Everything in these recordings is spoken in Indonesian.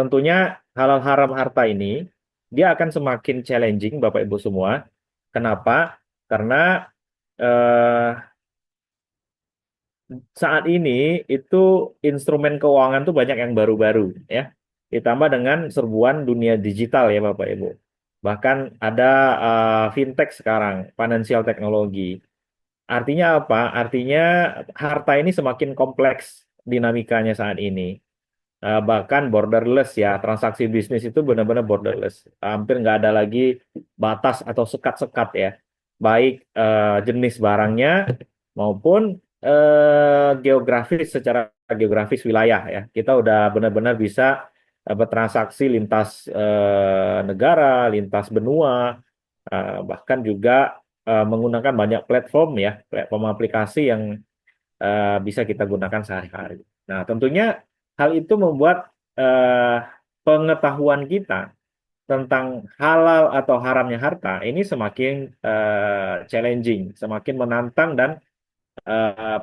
tentunya halal haram harta ini dia akan semakin challenging Bapak Ibu semua. Kenapa? Karena eh, saat ini itu instrumen keuangan tuh banyak yang baru-baru ya. Ditambah dengan serbuan dunia digital ya Bapak Ibu. Bahkan ada fintech sekarang, financial technology. Artinya apa? Artinya harta ini semakin kompleks dinamikanya saat ini. Bahkan borderless ya, transaksi bisnis itu benar-benar borderless. Hampir nggak ada lagi batas atau sekat-sekat ya. Baik jenis barangnya maupun geografis secara geografis wilayah ya. Kita udah benar-benar bisa bertransaksi lintas negara, lintas benua, bahkan juga menggunakan banyak platform ya, platform aplikasi yang bisa kita gunakan sehari-hari. Nah, tentunya hal itu membuat pengetahuan kita tentang halal atau haramnya harta ini semakin challenging, semakin menantang dan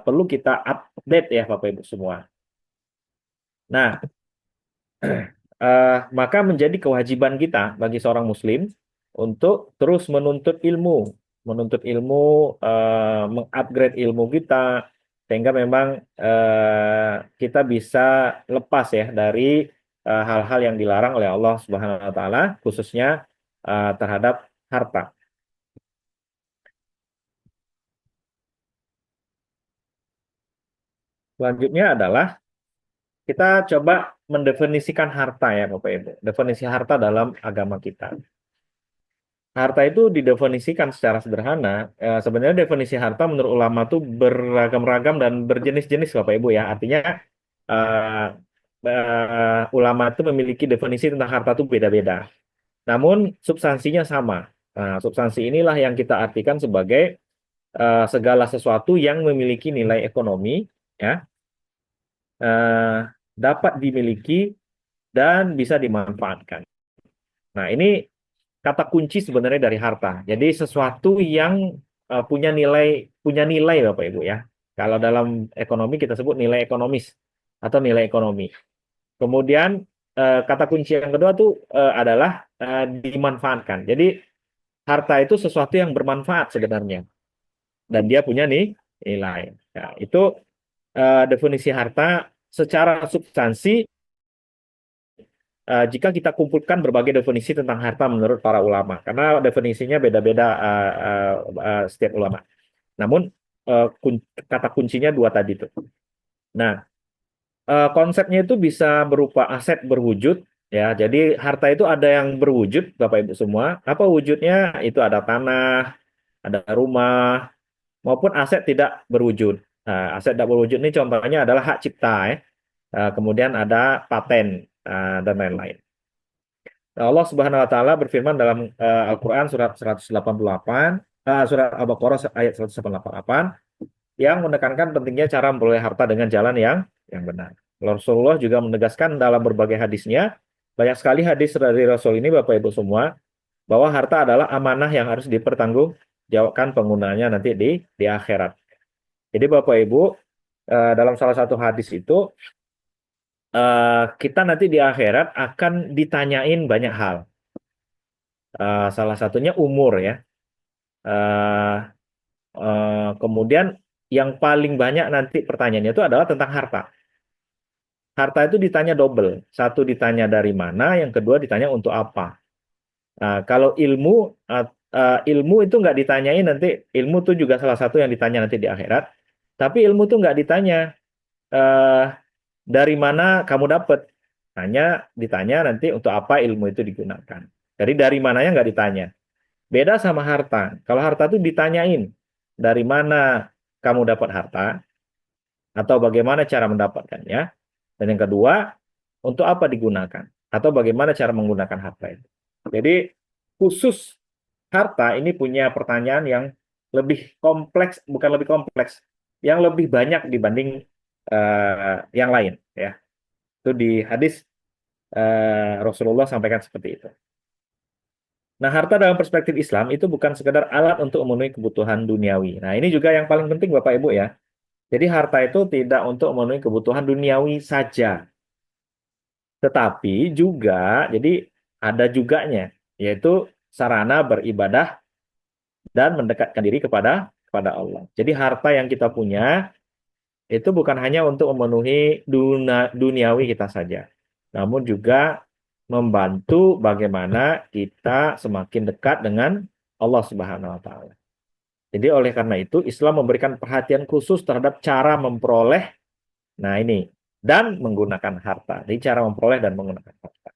perlu kita update ya Bapak Ibu semua. Nah, maka menjadi kewajiban kita bagi seorang Muslim untuk terus menuntut ilmu, mengupgrade ilmu kita, sehingga memang kita bisa lepas ya dari hal-hal yang dilarang oleh Allah Subhanahu Wa Taala, khususnya terhadap harta. Selanjutnya adalah kita coba mendefinisikan harta ya Bapak Ibu. Definisi harta dalam agama kita. Harta itu didefinisikan secara sederhana. Sebenarnya definisi harta menurut ulama itu beragam-ragam dan berjenis-jenis, Bapak Ibu ya. Artinya eh, ulama itu memiliki definisi tentang harta itu beda-beda. Namun substansinya sama. Nah, substansi inilah yang kita artikan sebagai segala sesuatu yang memiliki nilai ekonomi, ya, eh, dapat dimiliki dan bisa dimanfaatkan. Nah, ini kata kunci sebenarnya dari harta. Jadi sesuatu yang punya nilai Bapak Ibu ya. Kalau dalam ekonomi kita sebut nilai ekonomis atau nilai ekonomi. Kemudian kata kunci yang kedua tuh adalah dimanfaatkan. Jadi harta itu sesuatu yang bermanfaat sebenarnya dan dia punya nih nilai. Ya, itu definisi harta secara substansi jika kita kumpulkan berbagai definisi tentang harta menurut para ulama, karena definisinya beda-beda setiap ulama. Namun kata kuncinya dua tadi itu. Nah, konsepnya itu bisa berupa aset berwujud, ya. Jadi harta itu ada yang berwujud, Bapak Ibu semua. Apa wujudnya? Itu ada tanah, ada rumah, maupun aset tidak berwujud. Nah, aset tidak berwujud ini contohnya adalah hak cipta, ya. Kemudian ada paten dan lain-lain. Allah Subhanahu wa taala berfirman dalam Al-Qur'an surat 188, surat Al-Baqarah ayat 188 yang menekankan pentingnya cara memperoleh harta dengan jalan yang benar. Rasulullah juga menegaskan dalam berbagai hadisnya, banyak sekali hadis dari Rasul ini Bapak Ibu semua, bahwa harta adalah amanah yang harus dipertanggungjawabkan penggunaannya nanti di akhirat. Jadi Bapak Ibu, dalam salah satu hadis itu kita nanti di akhirat akan ditanyain banyak hal. Salah satunya umur ya. Eh, kemudian yang paling banyak nanti pertanyaannya itu adalah tentang harta. Harta itu ditanya double. Satu ditanya dari mana, yang kedua ditanya untuk apa. Nah, kalau ilmu itu nggak ditanyain nanti, ilmu itu juga salah satu yang ditanya nanti di akhirat. Tapi ilmu itu nggak ditanya eh, dari mana kamu dapat. Hanya ditanya nanti untuk apa ilmu itu digunakan. Jadi dari mananya nggak ditanya. Beda sama harta. Kalau harta itu ditanyain dari mana kamu dapat harta atau bagaimana cara mendapatkannya. Dan yang kedua, untuk apa digunakan atau bagaimana cara menggunakan harta itu. Jadi khusus harta ini punya pertanyaan yang lebih kompleks, bukan lebih kompleks, yang lebih banyak dibanding yang lain ya. Itu di hadis Rasulullah sampaikan seperti itu. Nah, harta dalam perspektif Islam itu bukan sekedar alat untuk memenuhi kebutuhan duniawi. Nah, ini juga yang paling penting Bapak Ibu ya. Jadi harta itu tidak untuk memenuhi kebutuhan duniawi saja. Tetapi juga, jadi ada juganya, yaitu sarana beribadah dan mendekatkan diri kepada Allah. Jadi harta yang kita punya itu bukan hanya untuk memenuhi duniawi kita saja, namun juga membantu bagaimana kita semakin dekat dengan Allah Subhanahu wa taala. Jadi oleh karena itu Islam memberikan perhatian khusus terhadap cara memperoleh, nah ini, dan menggunakan harta. Jadi cara memperoleh dan menggunakan harta.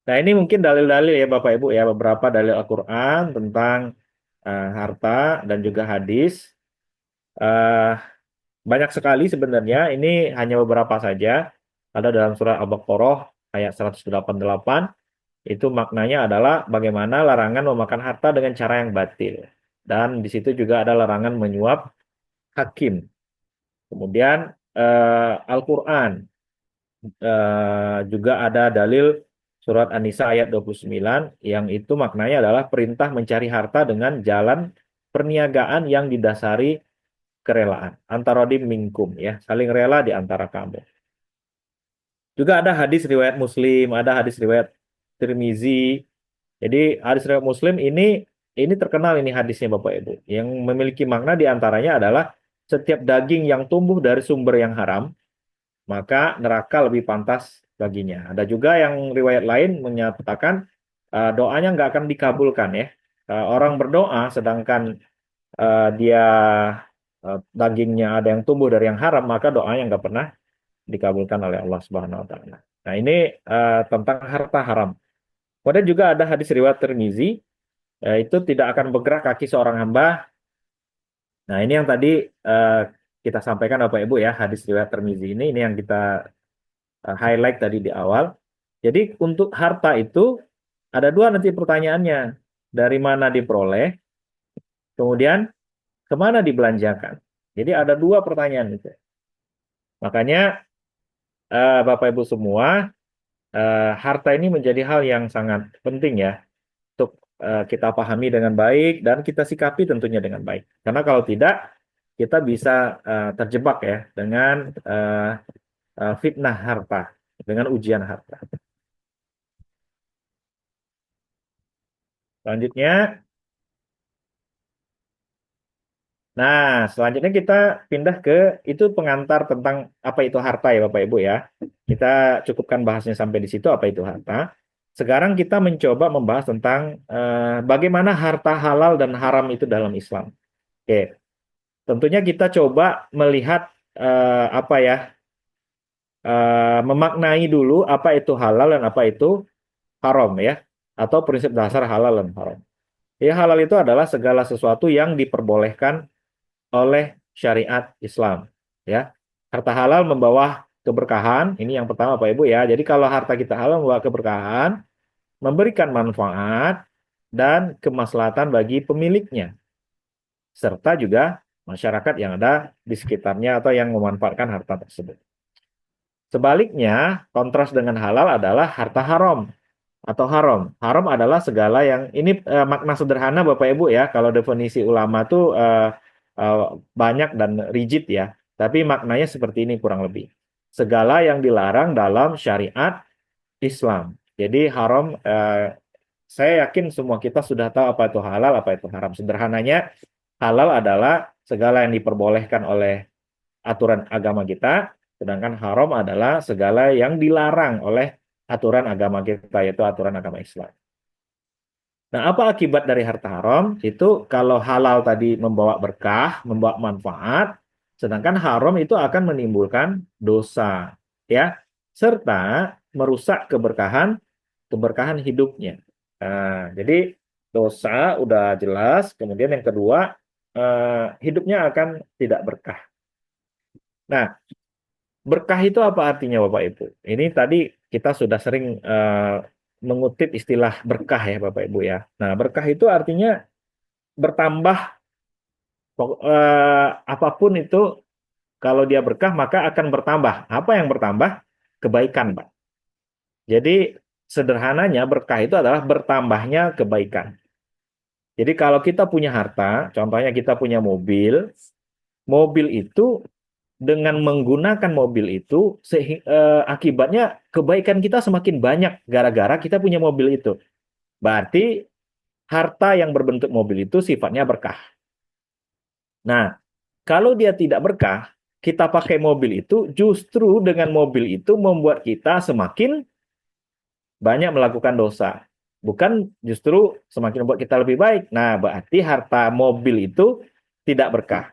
Nah, ini mungkin dalil-dalil ya Bapak Ibu ya, beberapa dalil Al-Qur'an tentang harta dan juga hadis. Eh, Banyak sekali sebenarnya, ini hanya beberapa saja. Ada dalam surah Al-Baqarah ayat 188, itu maknanya adalah bagaimana larangan memakan harta dengan cara yang batil. Dan di situ juga ada larangan menyuap hakim. Kemudian Al-Qur'an juga ada dalil surat An-Nisa ayat 29 yang itu maknanya adalah perintah mencari harta dengan jalan perniagaan yang didasari kerelaan antara di minkum ya, saling rela di antara kamu. Juga ada hadis riwayat Muslim, ada hadis riwayat Tirmizi. Jadi hadis riwayat Muslim ini terkenal, ini hadisnya Bapak Ibu. Yang memiliki makna di antaranya adalah setiap daging yang tumbuh dari sumber yang haram, maka neraka lebih pantas baginya. Ada juga yang riwayat lain menyatakan doanya nggak akan dikabulkan ya. Orang berdoa sedangkan dia dagingnya ada yang tumbuh dari yang haram, maka doanya nggak pernah dikabulkan oleh Allah Subhanahu Wa Taala. Nah ini tentang harta haram. Kemudian juga ada hadis riwayat Tirmizi, itu tidak akan bergerak kaki seorang hamba. Nah ini yang tadi eh, kita sampaikan Bapak Ibu ya, hadis riwayat Tirmizi ini yang kita highlight tadi di awal. Jadi untuk harta itu ada dua nanti pertanyaannya. Dari mana diperoleh, kemudian kemana dibelanjakan. Jadi ada dua pertanyaan itu. Makanya Bapak Ibu semua, harta ini menjadi hal yang sangat penting ya untuk kita pahami dengan baik dan kita sikapi tentunya dengan baik. Karena kalau tidak, kita bisa terjebak ya dengan fitnah harta, dengan ujian harta. Selanjutnya, nah selanjutnya kita pindah ke itu pengantar tentang apa itu harta ya Bapak Ibu ya. Kita cukupkan bahasnya sampai di situ apa itu harta. Sekarang kita mencoba membahas tentang bagaimana harta halal dan haram itu dalam Islam. Oke, tentunya kita coba melihat apa ya, memaknai dulu apa itu halal dan apa itu haram ya, atau prinsip dasar halal dan haram. Ya, halal itu adalah segala sesuatu yang diperbolehkan oleh syariat Islam. Ya, harta halal membawa keberkahan. Ini yang pertama, Pak Ibu ya. Jadi kalau harta kita halal membawa keberkahan, memberikan manfaat dan kemaslahatan bagi pemiliknya, serta juga masyarakat yang ada di sekitarnya atau yang memanfaatkan harta tersebut. Sebaliknya, kontras dengan halal adalah harta haram atau haram. Haram adalah segala yang ini makna sederhana Bapak Ibu ya. Kalau definisi ulama tuh uh, banyak dan rigid ya. Tapi maknanya seperti ini kurang lebih. Segala yang dilarang dalam syariat Islam. Jadi haram, saya yakin semua kita sudah tahu apa itu halal, apa itu haram. Sederhananya, halal adalah segala yang diperbolehkan oleh aturan agama kita, sedangkan haram adalah segala yang dilarang oleh aturan agama kita, yaitu aturan agama Islam. Nah, apa akibat dari harta haram? Itu kalau halal tadi membawa berkah, membawa manfaat, sedangkan haram itu akan menimbulkan dosa, ya, serta merusak keberkahan hidupnya. Nah, jadi dosa udah jelas, kemudian yang kedua, hidupnya akan tidak berkah. Nah, berkah itu apa artinya Bapak Ibu? Ini tadi kita sudah sering mengutip istilah berkah ya Bapak Ibu ya. Nah, berkah itu artinya bertambah, apapun itu kalau dia berkah maka akan bertambah. Apa yang bertambah? Kebaikan, Pak. Jadi sederhananya berkah itu adalah bertambahnya kebaikan. Jadi kalau kita punya harta, contohnya kita punya mobil, mobil itu dengan menggunakan mobil itu, akibatnya kebaikan kita semakin banyak gara-gara kita punya mobil itu. Berarti harta yang berbentuk mobil itu sifatnya berkah. Nah, kalau dia tidak berkah, kita pakai mobil itu, justru dengan mobil itu membuat kita semakin banyak melakukan dosa. Bukan justru semakin membuat kita lebih baik. Nah, berarti harta mobil itu tidak berkah.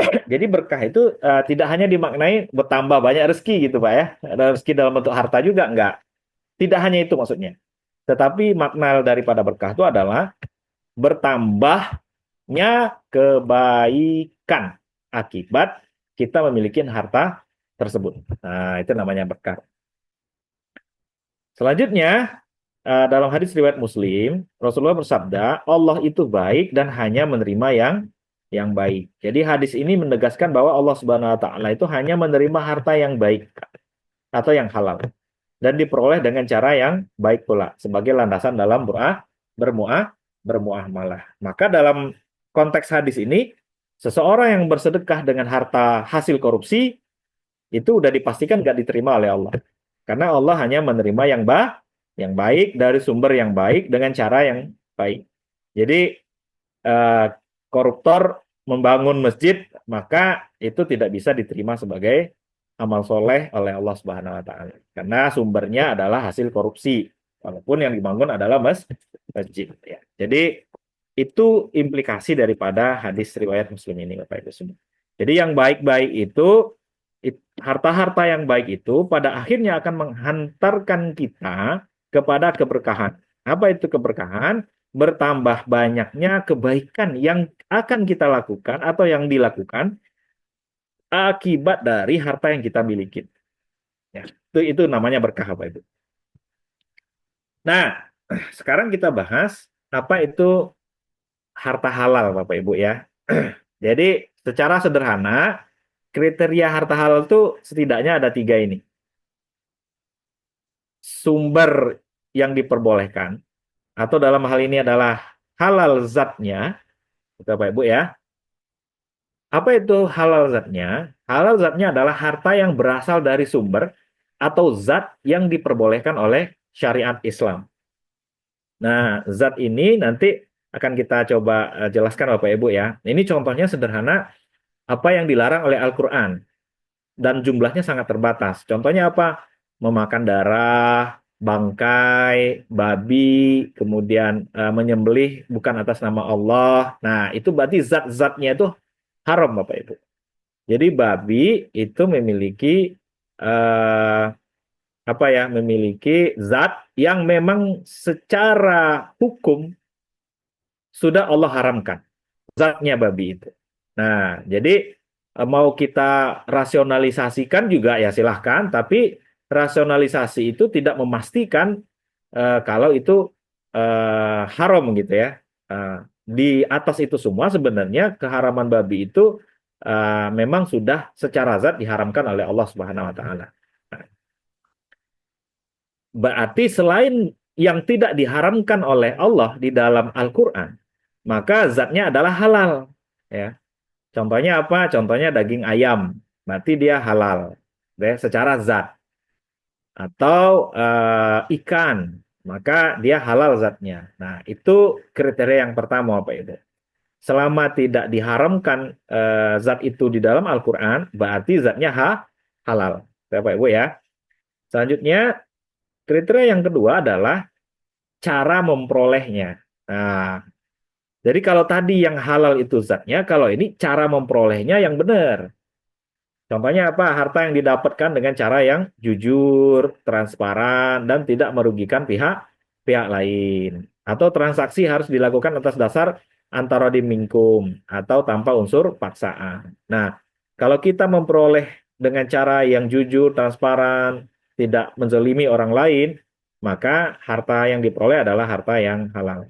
Jadi berkah itu tidak hanya dimaknai bertambah banyak rezeki gitu Pak ya. Ada rezeki dalam bentuk harta juga enggak. Tidak hanya itu maksudnya. Tetapi makna daripada berkah itu adalah bertambahnya kebaikan akibat kita memiliki harta tersebut. Nah, itu namanya berkah. Selanjutnya, dalam hadis riwayat Muslim, Rasulullah bersabda, Allah itu baik dan hanya menerima yang baik. Jadi hadis ini menegaskan bahwa Allah Subhanahu wa taala itu hanya menerima harta yang baik atau yang halal dan diperoleh dengan cara yang baik pula sebagai landasan dalam bermuamalah. Maka dalam konteks hadis ini, seseorang yang bersedekah dengan harta hasil korupsi itu udah dipastikan nggak diterima oleh Allah. Karena Allah hanya menerima yang baik dari sumber yang baik dengan cara yang baik. Jadi eh, koruptor membangun masjid, maka itu tidak bisa diterima sebagai amal soleh oleh Allah Subhanahu wa taala. Karena sumbernya adalah hasil korupsi, walaupun yang dibangun adalah masjid ya. Jadi itu implikasi daripada hadis riwayat Muslim ini Bapak Ibu semua. Jadi yang baik-baik itu harta-harta yang baik itu pada akhirnya akan menghantarkan kita kepada keberkahan. Apa itu keberkahan? Bertambah banyaknya kebaikan yang akan kita lakukan atau yang dilakukan akibat dari harta yang kita miliki. Ya, itu namanya berkah Bapak Ibu. Nah, sekarang kita bahas apa itu harta halal Bapak Ibu ya. Jadi secara sederhana kriteria harta halal itu setidaknya ada 3 ini. Sumber yang diperbolehkan atau dalam hal ini adalah halal zatnya, Bapak Ibu ya. Apa itu halal zatnya? Halal zatnya adalah harta yang berasal dari sumber atau zat yang diperbolehkan oleh syariat Islam. Nah, zat ini nanti akan kita coba jelaskan Bapak Ibu ya. Ini contohnya sederhana, apa yang dilarang oleh Al-Quran. Dan jumlahnya sangat terbatas. Contohnya apa? Memakan darah, bangkai, babi, kemudian menyembelih bukan atas nama Allah. Nah, itu berarti zat-zatnya itu haram Bapak Ibu. Jadi babi itu memiliki eh, apa ya? Memiliki zat yang memang secara hukum sudah Allah haramkan. Zatnya babi itu. Nah, jadi mau kita rasionalisasikan juga ya silahkan, tapi rasionalisasi itu tidak memastikan kalau itu haram gitu ya. Di atas itu semua sebenarnya keharaman babi itu memang sudah secara zat diharamkan oleh Allah Subhanahu wa taala. Nah, berarti selain yang tidak diharamkan oleh Allah di dalam Al-Qur'an, maka zatnya adalah halal ya. Contohnya apa? Contohnya daging ayam. Berarti dia halal ya, secara zat. Atau ikan, maka dia halal zatnya. Nah, itu kriteria yang pertama Pak itu. Selama tidak diharamkan zat itu di dalam Al-Qur'an, berarti zatnya halal. Bapak Ibu ya. Selanjutnya, kriteria yang kedua adalah cara memperolehnya. Nah, jadi kalau tadi yang halal itu zatnya, kalau ini cara memperolehnya yang benar. Contohnya apa? Harta yang didapatkan dengan cara yang jujur, transparan, dan tidak merugikan pihak lain. Atau transaksi harus dilakukan atas dasar antara dimingkum atau tanpa unsur paksaan. Nah, kalau kita memperoleh dengan cara yang jujur, transparan, tidak menzalimi orang lain, maka harta yang diperoleh adalah harta yang halal.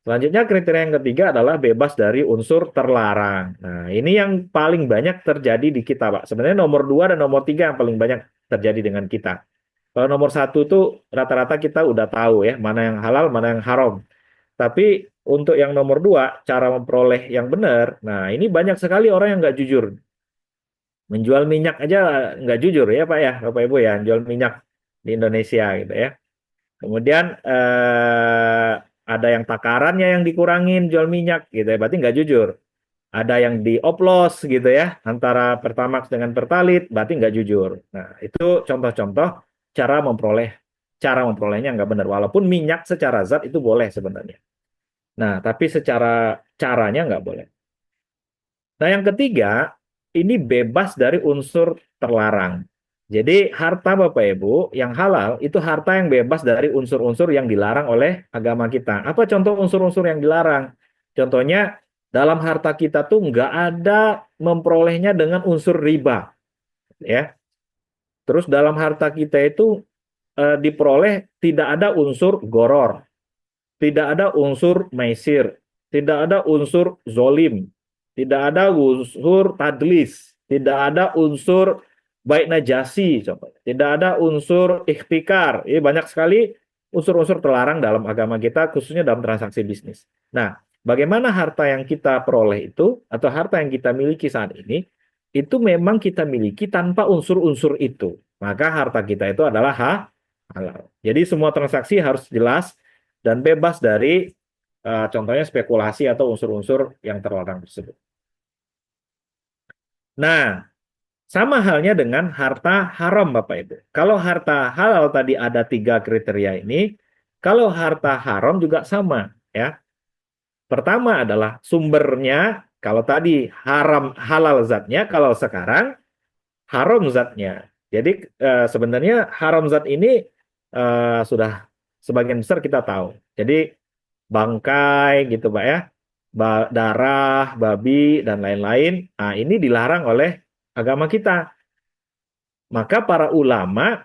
Selanjutnya kriteria yang ketiga adalah bebas dari unsur terlarang. Nah, ini yang paling banyak terjadi di kita, Pak. Sebenarnya nomor 2 dan nomor 3 yang paling banyak terjadi dengan kita. Kalau nomor 1 tuh rata-rata kita udah tahu ya, mana yang halal, mana yang haram. Tapi untuk yang nomor 2, cara memperoleh yang benar, nah ini banyak sekali orang yang nggak jujur. Menjual minyak aja nggak jujur ya Pak ya, Bapak Ibu ya, jual minyak di Indonesia gitu ya. Kemudian ada yang takarannya yang dikurangin jual minyak gitu ya, berarti nggak jujur. Ada yang dioplos gitu ya, antara Pertamax dengan Pertalite, berarti nggak jujur. Nah, itu contoh-contoh cara memperoleh, cara memperolehnya nggak benar. Walaupun minyak secara zat itu boleh sebenarnya. Nah, tapi secara caranya nggak boleh. Nah, yang ketiga, ini bebas dari unsur terlarang. Jadi, harta Bapak Ibu yang halal itu harta yang bebas dari unsur-unsur yang dilarang oleh agama kita. Apa contoh unsur-unsur yang dilarang? Contohnya, dalam harta kita tuh nggak ada memperolehnya dengan unsur riba, ya. Terus dalam harta kita itu diperoleh tidak ada unsur goror, tidak ada unsur maisir, tidak ada unsur zolim, tidak ada unsur tadlis, tidak ada unsur baik najasi, coba. Tidak ada unsur ikhtikar. Ini banyak sekali unsur-unsur terlarang dalam agama kita, khususnya dalam transaksi bisnis. Nah, bagaimana harta yang kita peroleh itu, atau harta yang kita miliki saat ini, itu memang kita miliki tanpa unsur-unsur itu. Maka harta kita itu adalah halal. Jadi semua transaksi harus jelas dan bebas dari contohnya spekulasi atau unsur-unsur yang terlarang tersebut. Nah, sama halnya dengan harta haram Bapak Ibu. Kalau harta halal tadi ada 3 kriteria ini, kalau harta haram juga sama ya. Pertama adalah sumbernya, kalau tadi haram halal zatnya, kalau sekarang haram zatnya. Jadi sebenarnya haram zat ini sudah sebagian besar kita tahu. Jadi bangkai gitu Pak ya, darah, babi, dan lain-lain. Nah, ini dilarang oleh agama kita. Maka para ulama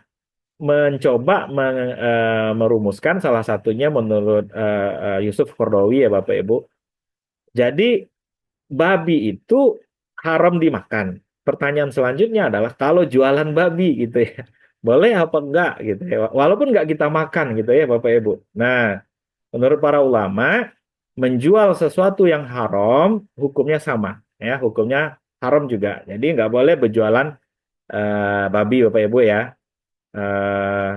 mencoba merumuskan salah satunya menurut Yusuf Qaradawi ya Bapak Ibu. Jadi babi itu haram dimakan. Pertanyaan selanjutnya adalah kalau jualan babi gitu ya, boleh apa enggak gitu ya. Walaupun enggak kita makan gitu ya Bapak Ibu. Nah, menurut para ulama, menjual sesuatu yang haram hukumnya sama ya, hukumnya haram juga. Jadi nggak boleh berjualan babi Bapak Ibu ya, eh,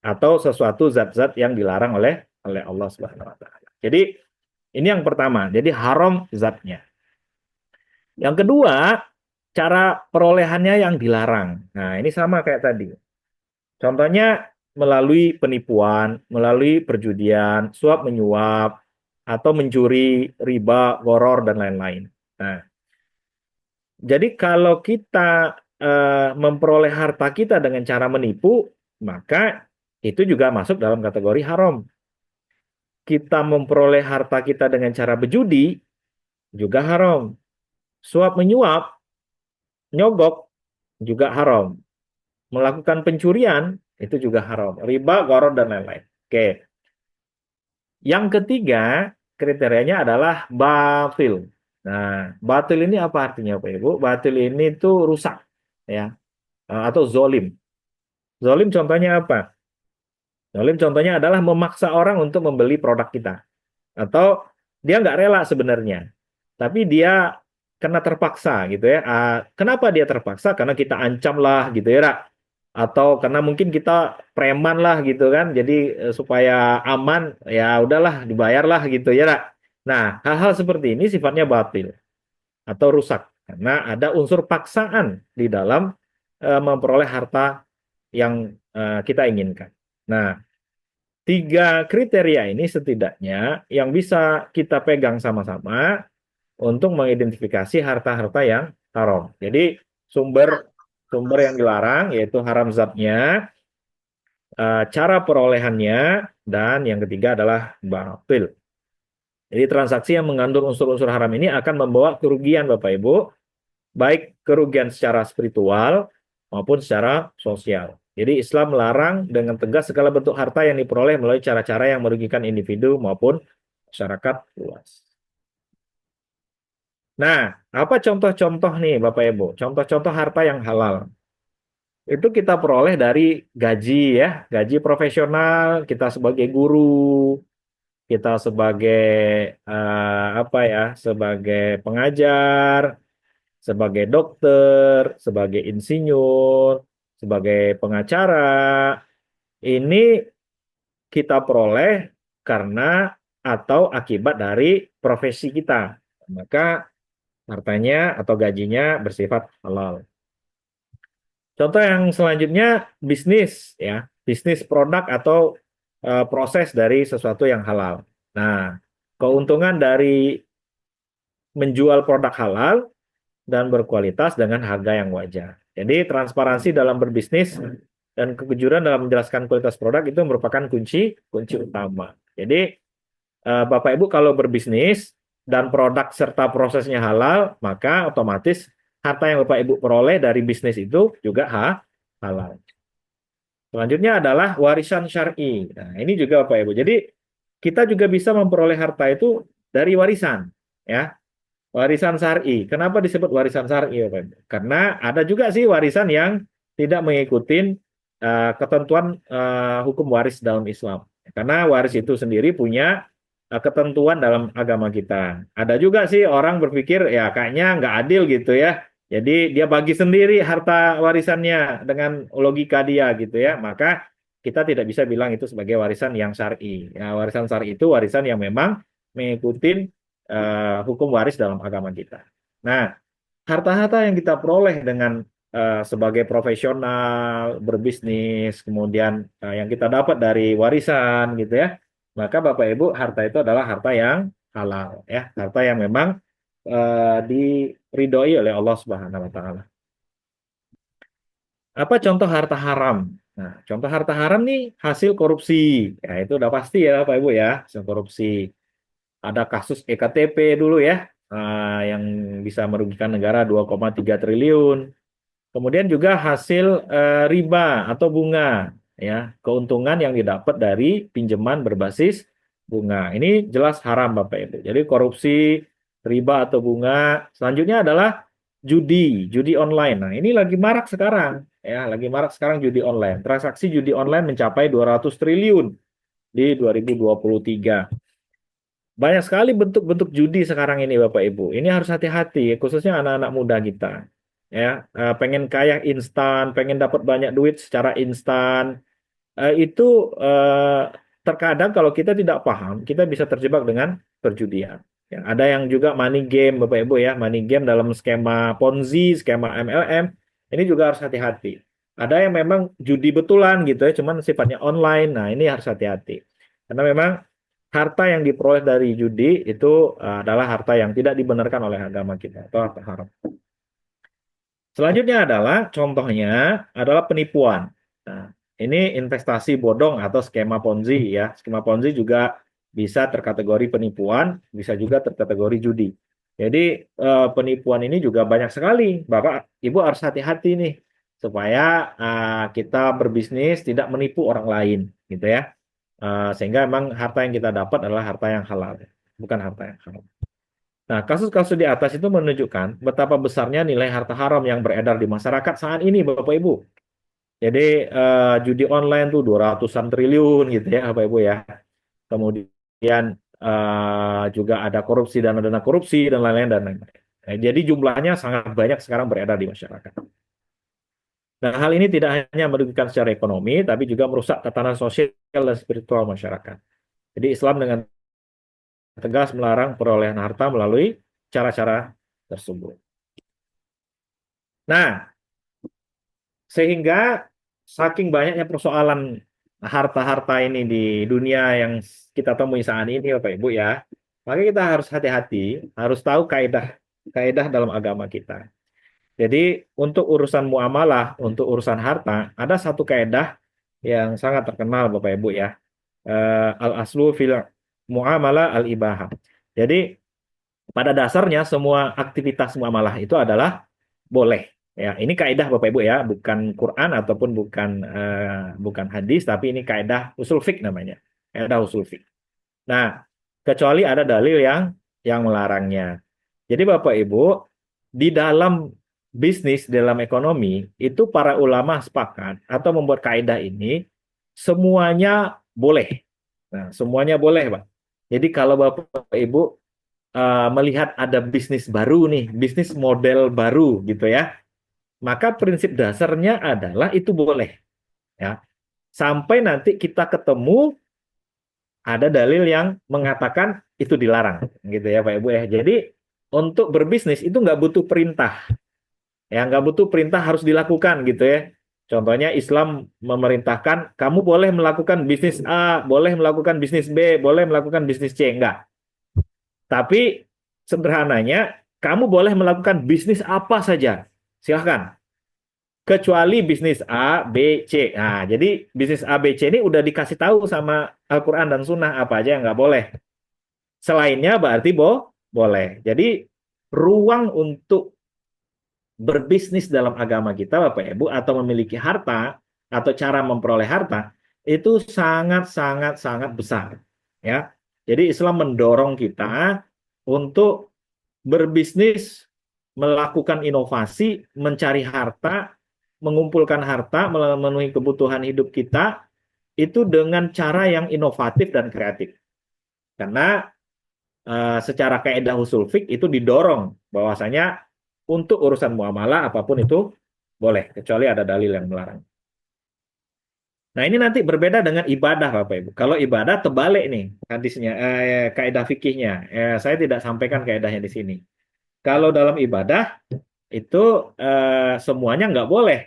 atau sesuatu zat-zat yang dilarang oleh Allah Subhanahu Wa Taala. Jadi ini yang pertama. Jadi haram zatnya. Yang kedua, cara perolehannya yang dilarang. Nah ini sama kayak tadi. Contohnya melalui penipuan, melalui perjudian, suap menyuap, atau mencuri, riba, goror, dan lain-lain. Nah, jadi kalau kita memperoleh harta kita dengan cara menipu, maka itu juga masuk dalam kategori haram. Kita memperoleh harta kita dengan cara berjudi, juga haram. Suap menyuap, nyogok, juga haram. Melakukan pencurian, itu juga haram. Riba, goror, dan lain-lain. Oke. Yang ketiga, kriterianya adalah batil. Nah, batil ini apa artinya, Pak Ibu? Batil ini tuh rusak, ya, atau zolim. Zolim contohnya apa? Zolim contohnya adalah memaksa orang untuk membeli produk kita. Atau dia nggak rela sebenarnya, tapi dia kena terpaksa gitu ya. Kenapa dia terpaksa? Karena kita ancam lah gitu ya, Ra. Atau karena mungkin kita preman lah gitu kan. Jadi supaya aman ya udahlah dibayarlah gitu ya, Ra. Nah, hal-hal seperti ini sifatnya batil atau rusak karena ada unsur paksaan di dalam memperoleh harta yang kita inginkan. Nah, 3 kriteria ini setidaknya yang bisa kita pegang sama-sama untuk mengidentifikasi harta-harta yang haram. Jadi sumber sumber yang dilarang yaitu haram zatnya, cara perolehannya, dan yang ketiga adalah batil. Jadi transaksi yang mengandung unsur-unsur haram ini akan membawa kerugian Bapak Ibu, baik kerugian secara spiritual maupun secara sosial. Jadi Islam melarang dengan tegas segala bentuk harta yang diperoleh melalui cara-cara yang merugikan individu maupun masyarakat luas. Nah, apa contoh-contoh nih Bapak Ibu? Contoh-contoh harta yang halal. Itu kita peroleh dari gaji ya, gaji profesional, kita sebagai guru, kita sebagai apa ya, sebagai pengajar, sebagai dokter, sebagai insinyur, sebagai pengacara, ini kita peroleh karena atau akibat dari profesi kita. Maka hartanya atau gajinya bersifat halal. Contoh yang selanjutnya bisnis ya, bisnis produk atau proses dari sesuatu yang halal. Nah, keuntungan dari menjual produk halal dan berkualitas dengan harga yang wajar. Jadi transparansi dalam berbisnis dan kejujuran dalam menjelaskan kualitas produk itu merupakan kunci kunci utama. Jadi Bapak Ibu kalau berbisnis dan produk serta prosesnya halal, maka otomatis harta yang Bapak Ibu peroleh dari bisnis itu juga halal. Selanjutnya adalah warisan syar'i. Nah, ini juga Bapak Ibu. Jadi kita juga bisa memperoleh harta itu dari warisan, ya. Warisan syar'i. Kenapa disebut warisan syar'i, Bapak Ibu? Karena ada juga sih warisan yang tidak mengikuti ketentuan hukum waris dalam Islam. Karena waris itu sendiri punya ketentuan dalam agama kita. Ada juga sih orang berpikir ya kayaknya nggak adil gitu ya. Jadi dia bagi sendiri harta warisannya dengan logika dia gitu ya. Maka kita tidak bisa bilang itu sebagai warisan yang syar'i. Ya, warisan syar'i itu warisan yang memang mengikuti hukum waris dalam agama kita. Nah, harta-harta yang kita peroleh dengan sebagai profesional, berbisnis, kemudian yang kita dapat dari warisan gitu ya, maka Bapak Ibu harta itu adalah harta yang halal ya, harta yang memang diridhoi oleh Allah Subhanahu wa taala. Apa contoh harta haram? Nah, contoh harta haram nih hasil korupsi. Ya, itu udah pasti ya Bapak Ibu ya, hasil korupsi. Ada kasus EKTP dulu ya, yang bisa merugikan negara 2,3 triliun. Kemudian juga hasil riba atau bunga, ya, keuntungan yang didapat dari pinjaman berbasis bunga. Ini jelas haram Bapak Ibu. Jadi korupsi, riba atau bunga. Selanjutnya adalah judi, judi online. Nah, ini lagi marak sekarang, ya, lagi marak sekarang judi online. Transaksi judi online mencapai 200 triliun di 2023. Banyak sekali bentuk-bentuk judi sekarang ini Bapak Ibu. Ini harus hati-hati, khususnya anak-anak muda kita. Ya, pengen kaya instan, pengen dapat banyak duit secara instan. Itu terkadang kalau kita tidak paham, kita bisa terjebak dengan perjudian. Ya, ada yang juga money game Bapak Ibu ya, money game dalam skema Ponzi, skema MLM. Ini juga harus hati-hati. Ada yang memang judi betulan gitu ya, cuman sifatnya online. Nah, ini harus hati-hati. Karena memang harta yang diperoleh dari judi itu adalah harta yang tidak dibenarkan oleh agama kita atau harta haram. Selanjutnya adalah contohnya adalah penipuan. Nah, ini investasi bodong atau skema Ponzi ya. Skema Ponzi juga bisa terkategori penipuan, bisa juga terkategori judi. Jadi penipuan ini juga banyak sekali. Bapak, Ibu harus hati-hati nih supaya kita berbisnis tidak menipu orang lain, gitu ya. Sehingga memang harta yang kita dapat adalah harta yang halal, bukan harta yang haram. Nah, kasus-kasus di atas itu menunjukkan betapa besarnya nilai harta haram yang beredar di masyarakat saat ini, Bapak Ibu. Jadi judi online tuh 200-an triliun gitu ya, Bapak Ibu ya. Kemudian juga ada korupsi, dana-dana korupsi dan lain-lain dan lain-lain. Nah, jadi jumlahnya sangat banyak sekarang beredar di masyarakat. Nah, hal ini tidak hanya merugikan secara ekonomi, tapi juga merusak tatanan sosial dan spiritual masyarakat. Jadi Islam dengan tegas melarang perolehan harta melalui cara-cara tersebut. Nah, sehingga saking banyaknya persoalan harta-harta ini di dunia yang kita temui saat ini, Bapak Ibu ya, maka kita harus hati-hati, harus tahu kaidah dalam agama kita. Jadi untuk urusan muamalah, untuk urusan harta, ada satu kaidah yang sangat terkenal Bapak Ibu ya. Al-aslu fil muamalah al-ibahah. Jadi pada dasarnya semua aktivitas muamalah itu adalah boleh. Ya, ini kaidah Bapak Ibu ya, bukan Quran ataupun bukan hadis, tapi ini kaidah usul fiqh namanya. Kaidah usul fiqh. Nah, kecuali ada dalil yang melarangnya. Jadi Bapak Ibu, di dalam bisnis, dalam ekonomi, itu para ulama sepakat atau membuat kaidah ini semuanya boleh. Nah, semuanya boleh, Pak. Jadi kalau Bapak Ibu melihat ada bisnis baru nih, bisnis model baru gitu ya, maka prinsip dasarnya adalah itu boleh ya. Sampai nanti kita ketemu ada dalil yang mengatakan itu dilarang gitu ya Pak Ibu ya. Jadi untuk berbisnis itu nggak butuh perintah ya, nggak butuh perintah harus dilakukan gitu ya. Contohnya Islam memerintahkan kamu boleh melakukan bisnis A, boleh melakukan bisnis B, boleh melakukan bisnis C, enggak. Tapi sederhananya kamu boleh melakukan bisnis apa saja, silahkan. Kecuali bisnis A, B, C. Nah, jadi bisnis A, B, C ini udah dikasih tahu sama Al-Quran dan Sunnah apa aja yang nggak boleh. Selainnya berarti boleh. Jadi ruang untuk berbisnis dalam agama kita, Bapak Ibu, atau memiliki harta atau cara memperoleh harta itu sangat sangat sangat besar, ya. Jadi Islam mendorong kita untuk berbisnis, melakukan inovasi, mencari harta, mengumpulkan harta, memenuhi kebutuhan hidup kita itu dengan cara yang inovatif dan kreatif. Karena secara kaidah usul fik itu didorong bahwasanya untuk urusan muamalah apapun itu boleh kecuali ada dalil yang melarang. Nah, ini nanti berbeda dengan ibadah Bapak Ibu. Kalau ibadah terbalik nih hadisnya, kaidah fikihnya. Saya tidak sampaikan kaidahnya di sini. Kalau dalam ibadah itu semuanya nggak boleh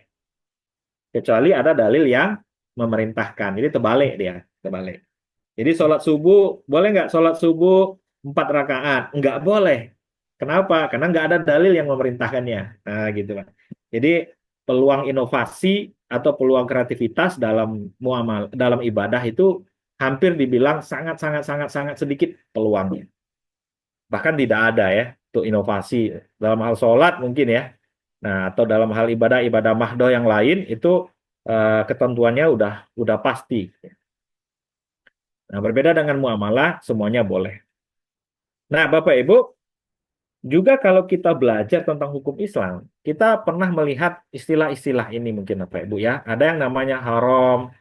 kecuali ada dalil yang memerintahkan. Jadi terbalik dia, terbalik. Jadi sholat subuh, boleh nggak sholat subuh 4 rakaat? Nggak boleh. Kenapa? Karena nggak ada dalil yang memerintahkannya. Nah, gitu Pak. Jadi peluang inovasi atau peluang kreativitas dalam muamal, dalam ibadah itu hampir dibilang sangat sangat sangat sangat sedikit peluangnya. Bahkan tidak ada ya untuk inovasi dalam hal sholat mungkin ya. Nah, atau dalam hal ibadah-ibadah mahdoh yang lain itu ketentuannya udah pasti. Nah, berbeda dengan muamalah, semuanya boleh. Nah, Bapak Ibu, juga kalau kita belajar tentang hukum Islam, kita pernah melihat istilah-istilah ini mungkin Bapak Ibu ya. Ada yang namanya haram,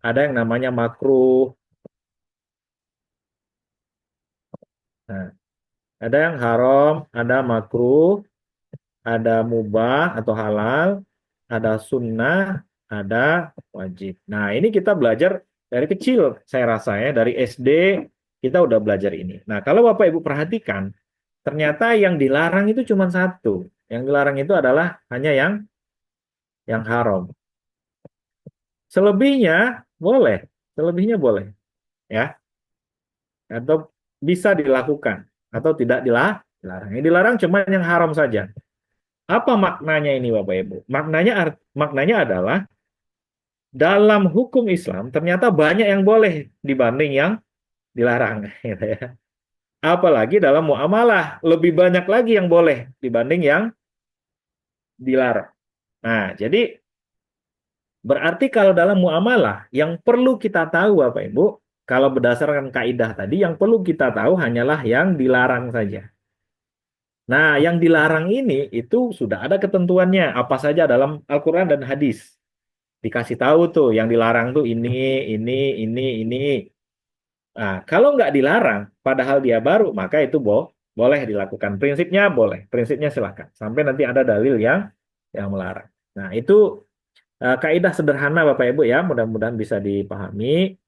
ada yang namanya makruh. Nah, ada yang haram, ada makruh, ada mubah atau halal, ada sunnah, ada wajib. Nah, ini kita belajar dari kecil, saya rasa ya, dari SD kita udah belajar ini. Nah, kalau Bapak Ibu perhatikan, ternyata yang dilarang itu cuma satu. Yang dilarang itu adalah hanya yang haram. Selebihnya boleh, selebihnya boleh, ya, atau bisa dilakukan atau tidak dilarang. Yang dilarang cuma yang haram saja. Apa maknanya ini Bapak Ibu? Maknanya adalah dalam hukum Islam ternyata banyak yang boleh dibanding yang dilarang, gitu ya. Apalagi dalam muamalah lebih banyak lagi yang boleh dibanding yang dilarang. Nah, jadi berarti kalau dalam muamalah yang perlu kita tahu Bapak Ibu, kalau berdasarkan kaidah tadi yang perlu kita tahu hanyalah yang dilarang saja. Nah, yang dilarang ini itu sudah ada ketentuannya apa saja dalam Al-Qur'an dan hadis. Dikasih tahu tuh yang dilarang tuh ini. Nah, kalau nggak dilarang, padahal dia baru, maka itu boleh dilakukan. Prinsipnya boleh, prinsipnya silakan. Sampai nanti ada dalil yang melarang. Nah, itu kaidah sederhana Bapak Ibu ya, mudah-mudahan bisa dipahami.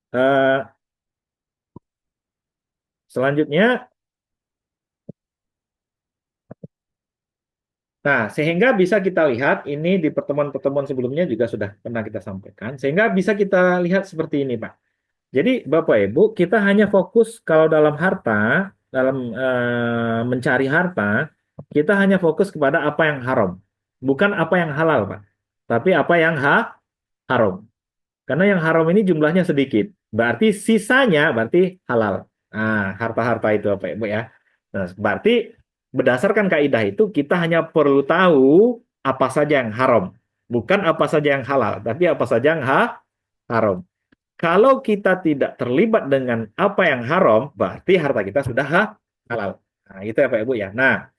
Eh, Selanjutnya, nah sehingga bisa kita lihat ini di pertemuan-pertemuan sebelumnya juga sudah pernah kita sampaikan, sehingga bisa kita lihat seperti ini Pak. Jadi Bapak Ibu, kita hanya fokus kalau dalam harta, dalam mencari harta, kita hanya fokus kepada apa yang haram, bukan apa yang halal Pak, tapi apa yang haram. Karena yang haram ini jumlahnya sedikit. Berarti sisanya berarti halal. Nah, harta-harta itu apa Ibu ya. Nah, berarti berdasarkan kaidah itu kita hanya perlu tahu apa saja yang haram. Bukan apa saja yang halal, tapi apa saja yang haram. Kalau kita tidak terlibat dengan apa yang haram, berarti harta kita sudah halal. Nah, itu ya Pak Ibu ya. Nah,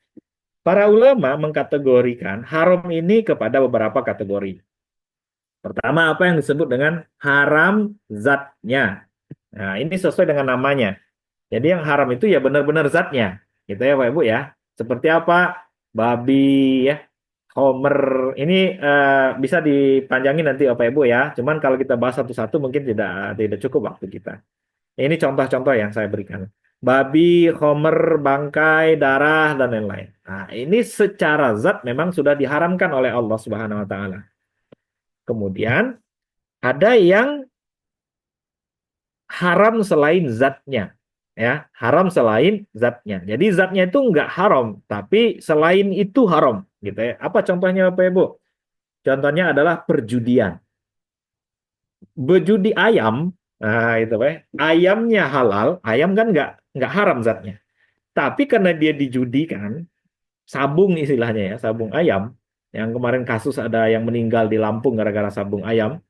para ulama mengkategorikan haram ini kepada beberapa kategori. Pertama, apa yang disebut dengan haram zatnya. Nah, ini sesuai dengan namanya. Jadi yang haram itu ya benar-benar zatnya, gitu ya Pak Ibu ya. Seperti apa? Babi ya, Homer. Ini bisa dipanjangin nanti Bapak Ibu ya. Cuman kalau kita bahas satu-satu mungkin tidak tidak cukup waktu kita. Ini contoh-contoh yang saya berikan. Babi, Homer, bangkai, darah dan lain-lain. Nah, ini secara zat memang sudah diharamkan oleh Allah Subhanahu wa taala. Kemudian ada yang haram selain zatnya, ya, haram selain zatnya. Jadi zatnya itu nggak haram, tapi selain itu haram, gitu ya. Apa contohnya Bapak Ibu? Contohnya adalah perjudian. Berjudi ayam, nah itu Pak, ayamnya halal, ayam kan nggak haram zatnya. Tapi karena dia dijudikan, sabung istilahnya ya, sabung ayam. Yang kemarin kasus ada yang meninggal di Lampung gara-gara sabung ayam.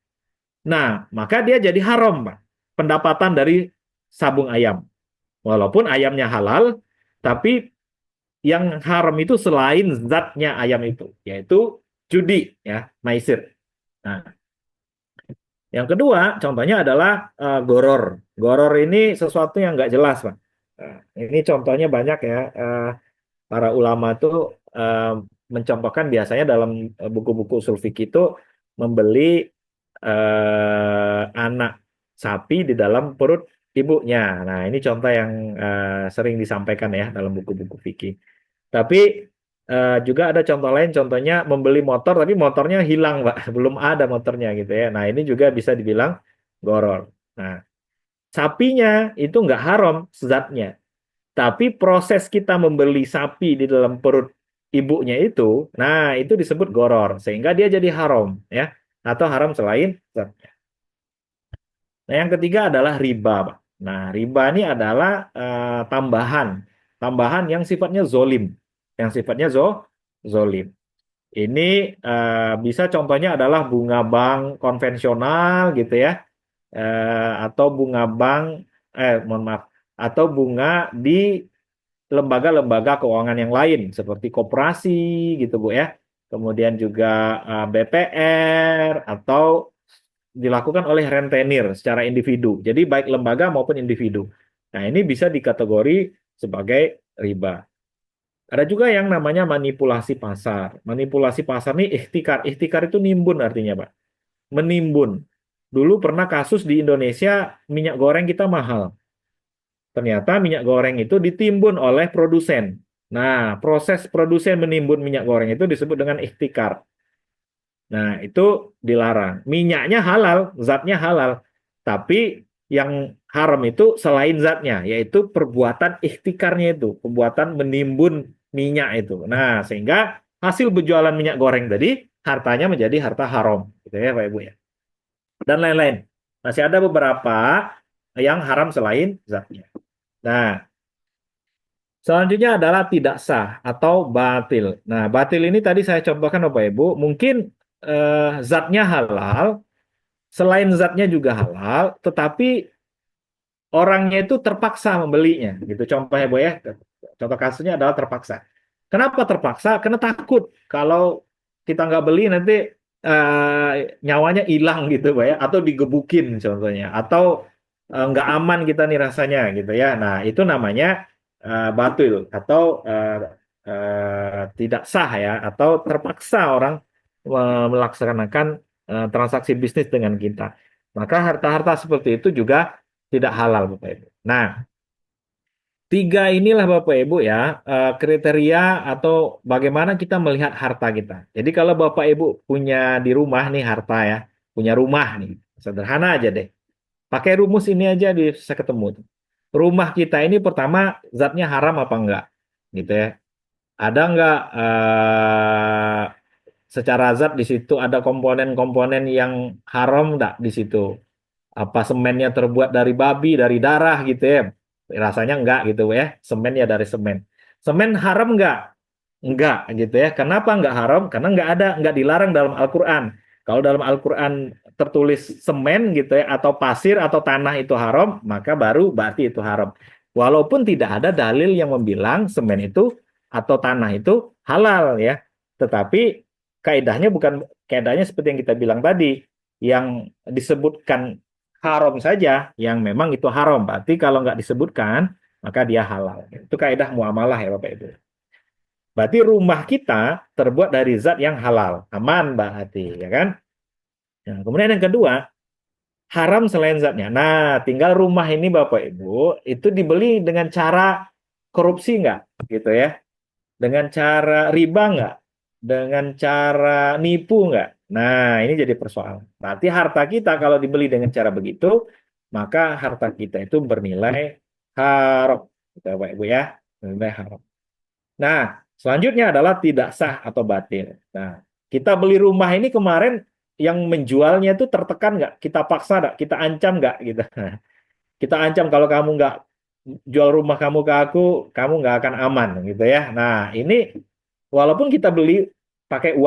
Nah, maka dia jadi haram, Pak. Pendapatan dari sabung ayam. Walaupun ayamnya halal, tapi yang haram itu selain zatnya ayam itu, yaitu judi, ya, maisir. Nah, yang kedua, contohnya adalah goror. Goror ini sesuatu yang nggak jelas, Pak. Nah, ini contohnya banyak ya. Para ulama itu eh, mencontohkan biasanya dalam buku-buku usul fikih itu membeli anak sapi di dalam perut ibunya. Nah, ini contoh yang sering disampaikan ya dalam buku-buku fikih. Tapi juga ada contoh lain, contohnya membeli motor tapi motornya hilang, Pak. Belum ada motornya gitu ya. Nah, ini juga bisa dibilang goror. Nah, sapinya itu nggak haram zatnya. Tapi proses kita membeli sapi di dalam perut ibunya itu, nah itu disebut goror, sehingga dia jadi haram, ya, atau haram selain zatnya. Nah yang ketiga adalah riba, Pak. Nah riba ini adalah tambahan, tambahan yang sifatnya zolim, yang sifatnya zolim. Ini bisa contohnya adalah bunga bank konvensional gitu ya, atau bunga bank, mohon maaf, atau bunga di lembaga-lembaga keuangan yang lain seperti koperasi gitu Bu ya. Kemudian juga BPR atau dilakukan oleh rentenir secara individu. Jadi baik lembaga maupun individu. Nah, ini bisa dikategori sebagai riba. Ada juga yang namanya manipulasi pasar. Manipulasi pasar ini ikhtikar. Ikhtikar itu nimbun artinya, Pak. Menimbun. Dulu pernah kasus di Indonesia minyak goreng kita mahal. Ternyata minyak goreng itu ditimbun oleh produsen. Nah, proses produsen menimbun minyak goreng itu disebut dengan ikhtikar. Nah, itu dilarang. Minyaknya halal, zatnya halal. Tapi yang haram itu selain zatnya, yaitu perbuatan ikhtikarnya itu, perbuatan menimbun minyak itu. Nah, sehingga hasil berjualan minyak goreng tadi, hartanya menjadi harta haram. Gitu ya, Pak Ibu ya. Dan lain-lain. Masih ada beberapa yang haram selain zatnya. Nah, selanjutnya adalah tidak sah atau batil. Nah, batil ini tadi saya contohkan Bapak Ibu, mungkin zatnya halal, selain zatnya juga halal, tetapi orangnya itu terpaksa membelinya. Gitu contohnya Bu ya. Contoh kasusnya adalah terpaksa. Kenapa terpaksa? Karena takut kalau kita nggak beli nanti eh, nyawanya hilang gitu Bu ya, atau digebukin contohnya, atau nggak aman kita nih rasanya gitu ya. Nah, itu namanya batil atau tidak sah ya, atau terpaksa orang melaksanakan transaksi bisnis dengan kita. Maka harta-harta seperti itu juga tidak halal Bapak Ibu. Nah, tiga inilah Bapak Ibu ya kriteria atau bagaimana kita melihat harta kita. Jadi kalau Bapak Ibu punya di rumah nih harta ya, punya rumah nih, sederhana aja deh. Pakai rumus ini aja bisa ketemu. Rumah kita ini pertama zatnya haram apa enggak? Gitu ya. Ada enggak secara zat di situ ada komponen-komponen yang haram enggak di situ? Apa semennya terbuat dari babi, dari darah gitu ya? Rasanya enggak gitu ya. Semen ya dari semen. Semen haram enggak? Enggak gitu ya. Kenapa enggak haram? Karena enggak dilarang dalam Al-Qur'an. Kalau dalam Al-Qur'an tertulis semen gitu ya atau pasir atau tanah itu haram, maka baru berarti itu haram. Walaupun tidak ada dalil yang membilang semen itu atau tanah itu halal ya. Tetapi kaidahnya bukan kaidahnya seperti yang kita bilang tadi, yang disebutkan haram saja yang memang itu haram. Berarti kalau nggak disebutkan, maka dia halal. Itu kaidah muamalah ya Bapak Ibu. Berarti rumah kita terbuat dari zat yang halal, aman berarti, ya kan? Nah, kemudian yang kedua, haram selain zatnya. Nah, tinggal rumah ini Bapak Ibu itu dibeli dengan cara korupsi nggak, gitu ya? Dengan cara riba nggak? Dengan cara nipu nggak? Nah, ini jadi persoalan. Berarti harta kita kalau dibeli dengan cara begitu, maka harta kita itu bernilai haram. Gitu, Bapak Ibu ya, bernilai haram. Nah, selanjutnya adalah tidak sah atau batil. Nah, kita beli rumah ini kemarin yang menjualnya itu tertekan nggak? Kita paksa nggak? Kita ancam nggak? Gitu. Kita ancam kalau kamu nggak jual rumah kamu ke aku, kamu nggak akan aman, gitu ya. Nah, ini walaupun kita beli pakai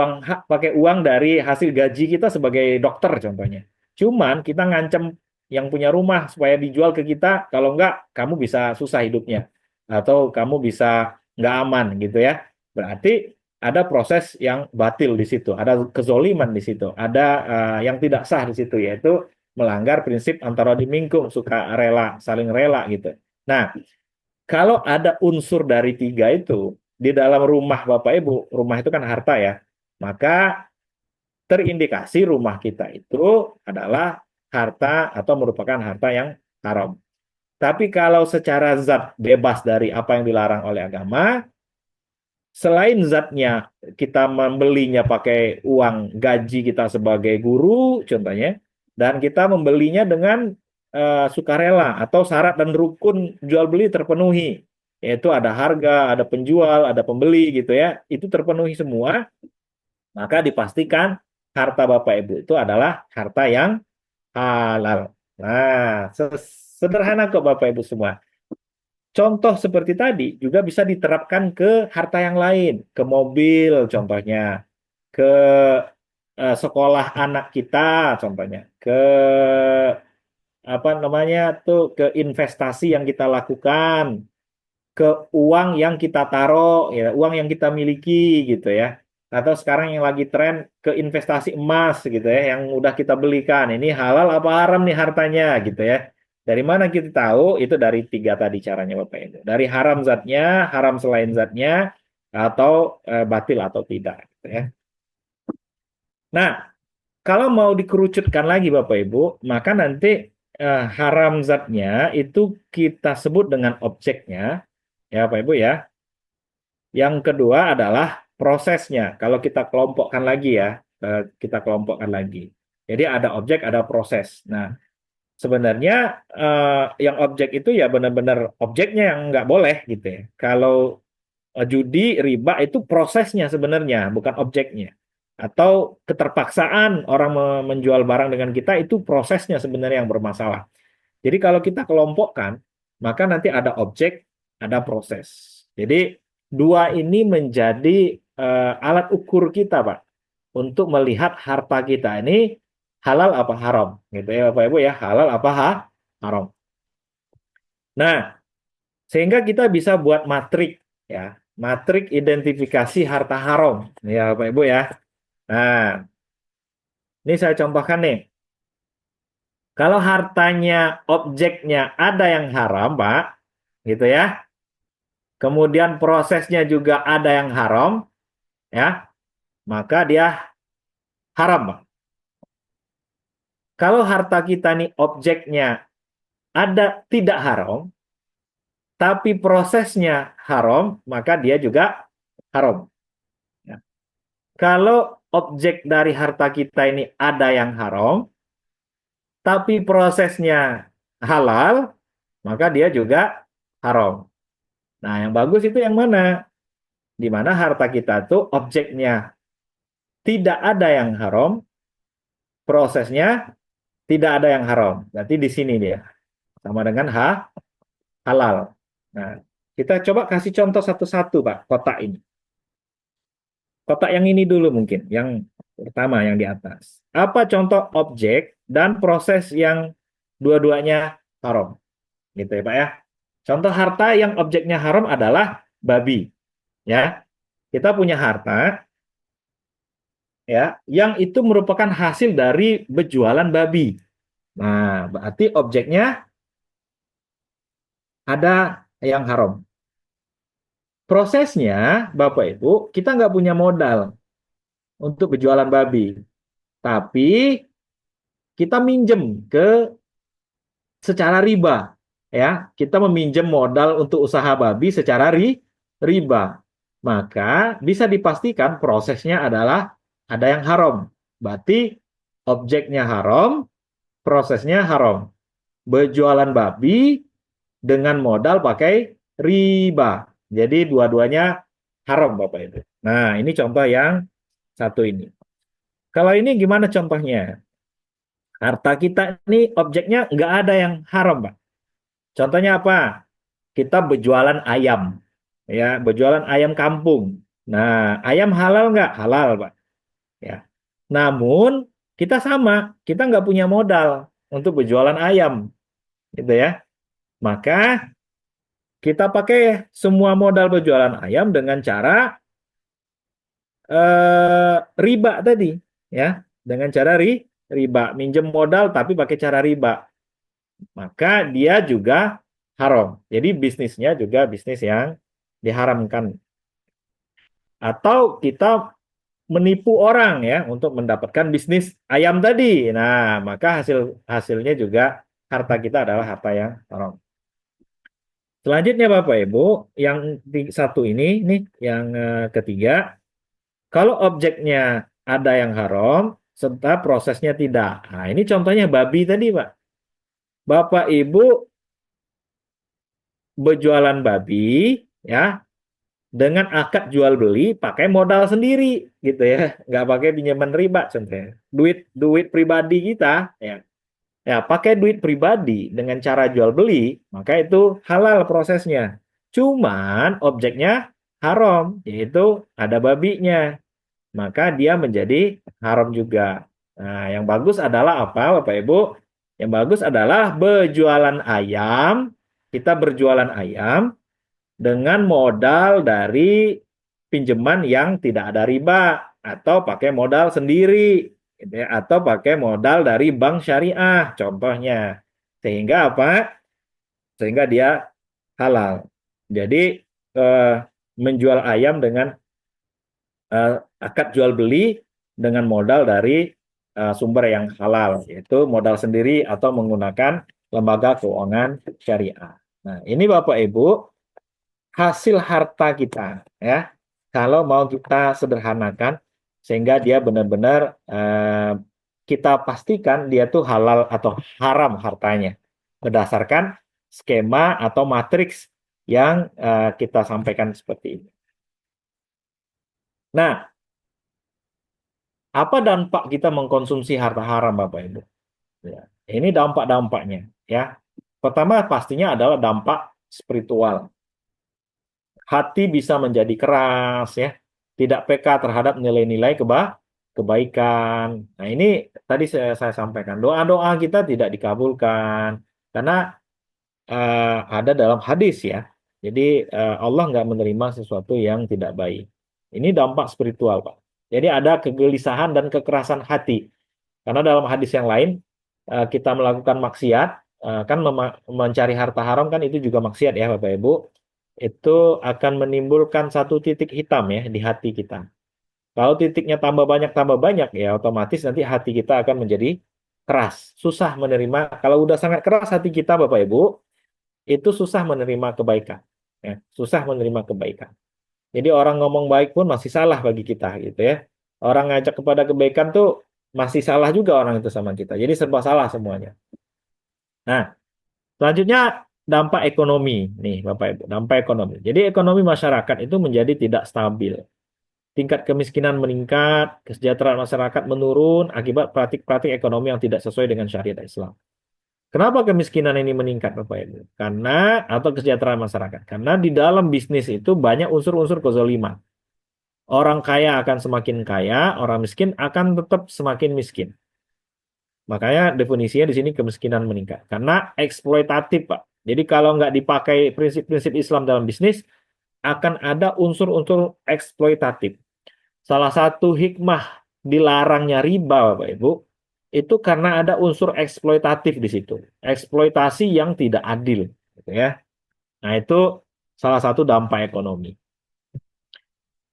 uang dari hasil gaji kita sebagai dokter contohnya. Cuman kita ngancam yang punya rumah supaya dijual ke kita, kalau nggak kamu bisa susah hidupnya atau kamu bisa nggak aman gitu ya. Berarti ada proses yang batil di situ, ada kezoliman di situ, ada yang tidak sah di situ yaitu melanggar prinsip antara dimingkung suka rela saling rela gitu. Nah, kalau ada unsur dari tiga itu di dalam rumah Bapak Ibu, rumah itu kan harta ya, maka terindikasi rumah kita itu adalah harta atau merupakan harta yang haram. Tapi kalau secara zat bebas dari apa yang dilarang oleh agama, selain zatnya kita membelinya pakai uang gaji kita sebagai guru contohnya, dan kita membelinya dengan sukarela atau syarat dan rukun jual beli terpenuhi, yaitu ada harga, ada penjual, ada pembeli gitu ya, itu terpenuhi semua, maka dipastikan harta Bapak Ibu itu adalah harta yang halal. Nah, sederhana kok Bapak Ibu semua. Contoh seperti tadi juga bisa diterapkan ke harta yang lain, ke mobil contohnya, ke sekolah anak kita contohnya, ke apa namanya tuh ke investasi yang kita lakukan, ke uang yang kita taruh, ya, uang yang kita miliki gitu ya. Atau sekarang yang lagi tren ke investasi emas gitu ya, yang udah kita belikan. Ini halal apa haram nih hartanya gitu ya. Dari mana kita tahu? Itu dari tiga tadi caranya Bapak Ibu. Dari haram zatnya, haram selain zatnya, atau batil atau tidak gitu ya. Nah, kalau mau dikerucutkan lagi Bapak Ibu, maka nanti haram zatnya itu kita sebut dengan objeknya, ya Bapak Ibu ya. Yang kedua adalah prosesnya. Kalau kita kelompokkan lagi ya, kita kelompokkan lagi. Jadi ada objek, ada proses. Nah, sebenarnya yang objek itu ya benar-benar objeknya yang nggak boleh gitu ya. Kalau judi, riba itu prosesnya sebenarnya, bukan objeknya. Atau keterpaksaan orang menjual barang dengan kita itu prosesnya sebenarnya yang bermasalah. Jadi kalau kita kelompokkan, maka nanti ada objek, ada proses. Jadi dua ini menjadi alat ukur kita, Pak, untuk melihat harta kita ini halal apa haram, gitu ya, Bapak Ibu ya, halal apa haram. Nah, sehingga kita bisa buat matrik, ya, matrik identifikasi harta haram, ya, Bapak Ibu ya. Nah, ini saya contohkan nih. Kalau hartanya, objeknya ada yang haram, Pak, gitu ya. Kemudian prosesnya juga ada yang haram, ya, maka dia haram, Pak. Kalau harta kita nih objeknya ada tidak haram, tapi prosesnya haram, maka dia juga haram. Ya. Kalau objek dari harta kita ini ada yang haram, tapi prosesnya halal, maka dia juga haram. Nah, yang bagus itu yang mana? Di mana harta kita tuh objeknya tidak ada yang haram, prosesnya tidak ada yang haram. Berarti di sini dia sama dengan halal. Nah, kita coba kasih contoh satu-satu, Pak, kotak ini. Kotak yang ini dulu mungkin, yang pertama yang di atas. Apa contoh objek dan proses yang dua-duanya haram? Gitu ya, Pak ya. Contoh harta yang objeknya haram adalah babi, ya. Kita punya harta ya, yang itu merupakan hasil dari berjualan babi. Nah, berarti objeknya ada yang haram. Prosesnya, Bapak Ibu, kita nggak punya modal untuk berjualan babi. Tapi kita minjem secara riba. Ya, kita meminjam modal untuk usaha babi secara riba. Maka bisa dipastikan prosesnya adalah ada yang haram. Berarti objeknya haram, prosesnya haram. Berjualan babi dengan modal pakai riba. Jadi dua-duanya haram Bapak Ibu. Nah, ini contoh yang satu ini. Kalau ini gimana contohnya? Harta kita ini objeknya nggak ada yang haram, Pak. Contohnya apa? Kita berjualan ayam, ya, berjualan ayam kampung. Nah, ayam halal nggak? Halal, Pak. Ya. Namun kita sama, kita nggak punya modal untuk berjualan ayam, gitu ya. Maka kita pakai semua modal berjualan ayam dengan cara riba tadi, ya, dengan cara riba, minjem modal tapi pakai cara riba, maka dia juga haram. Jadi bisnisnya juga bisnis yang diharamkan. Atau kita menipu orang ya untuk mendapatkan bisnis ayam tadi. Nah, maka hasilnya juga harta kita adalah harta yang haram. Selanjutnya Bapak Ibu, yang satu ini nih yang ketiga, kalau objeknya ada yang haram serta prosesnya tidak. Nah, ini contohnya babi tadi, Pak. Bapak Ibu berjualan babi ya dengan akad jual beli pakai modal sendiri gitu ya, nggak pakai pinjaman riba contohnya. Duit duit pribadi kita ya. Ya, pakai duit pribadi dengan cara jual beli, maka itu halal prosesnya. Cuman objeknya haram, yaitu ada babinya. Maka dia menjadi haram juga. Nah, yang bagus adalah apa, Bapak Ibu? Yang bagus adalah berjualan ayam. Kita berjualan ayam dengan modal dari pinjaman yang tidak ada riba atau pakai modal sendiri gitu ya, atau pakai modal dari bank syariah contohnya, sehingga apa, sehingga dia halal. Jadi eh, menjual ayam dengan akad jual beli dengan modal dari sumber yang halal, yaitu modal sendiri atau menggunakan lembaga keuangan syariah. Nah, ini Bapak Ibu hasil harta kita ya. Kalau mau kita sederhanakan sehingga dia benar-benar kita pastikan dia tuh halal atau haram hartanya berdasarkan skema atau matriks yang kita sampaikan seperti ini. Nah, apa dampak kita mengkonsumsi harta haram Bapak Ibu? Ya, ini dampak-dampaknya ya. Pertama pastinya adalah dampak spiritual. Hati bisa menjadi keras ya, tidak peka terhadap nilai-nilai kebaikan. Nah, ini tadi saya sampaikan, doa-doa kita tidak dikabulkan karena ada dalam hadis ya. Jadi Allah nggak menerima sesuatu yang tidak baik. Ini dampak spiritual, Pak. Jadi ada kegelisahan dan kekerasan hati. Karena dalam hadis yang lain kita melakukan maksiat, kan mencari harta haram kan itu juga maksiat ya Bapak Ibu. Itu akan menimbulkan satu titik hitam ya di hati kita. Kalau titiknya tambah banyak ya otomatis nanti hati kita akan menjadi keras, susah menerima. Kalau udah sangat keras hati kita Bapak Ibu, itu susah menerima kebaikan. Ya, susah menerima kebaikan. Jadi orang ngomong baik pun masih salah bagi kita gitu ya. Orang ngajak kepada kebaikan tuh masih salah juga orang itu sama kita. Jadi serba salah semuanya. Nah, selanjutnya dampak ekonomi nih Bapak Ibu, dampak ekonomi. Jadi ekonomi masyarakat itu menjadi tidak stabil. Tingkat kemiskinan meningkat, kesejahteraan masyarakat menurun akibat praktik-praktik ekonomi yang tidak sesuai dengan syariat Islam. Kenapa kemiskinan ini meningkat Bapak Ibu? Karena atau kesejahteraan masyarakat. Karena di dalam bisnis itu banyak unsur-unsur kezaliman. Orang kaya akan semakin kaya, orang miskin akan tetap semakin miskin. Makanya definisinya di sini kemiskinan meningkat. Karena eksploitatif, Pak. Jadi kalau nggak dipakai prinsip-prinsip Islam dalam bisnis, akan ada unsur-unsur eksploitatif. Salah satu hikmah dilarangnya riba, Bapak Ibu, itu karena ada unsur eksploitatif di situ, eksploitasi yang tidak adil, gitu ya. Nah, itu salah satu dampak ekonomi.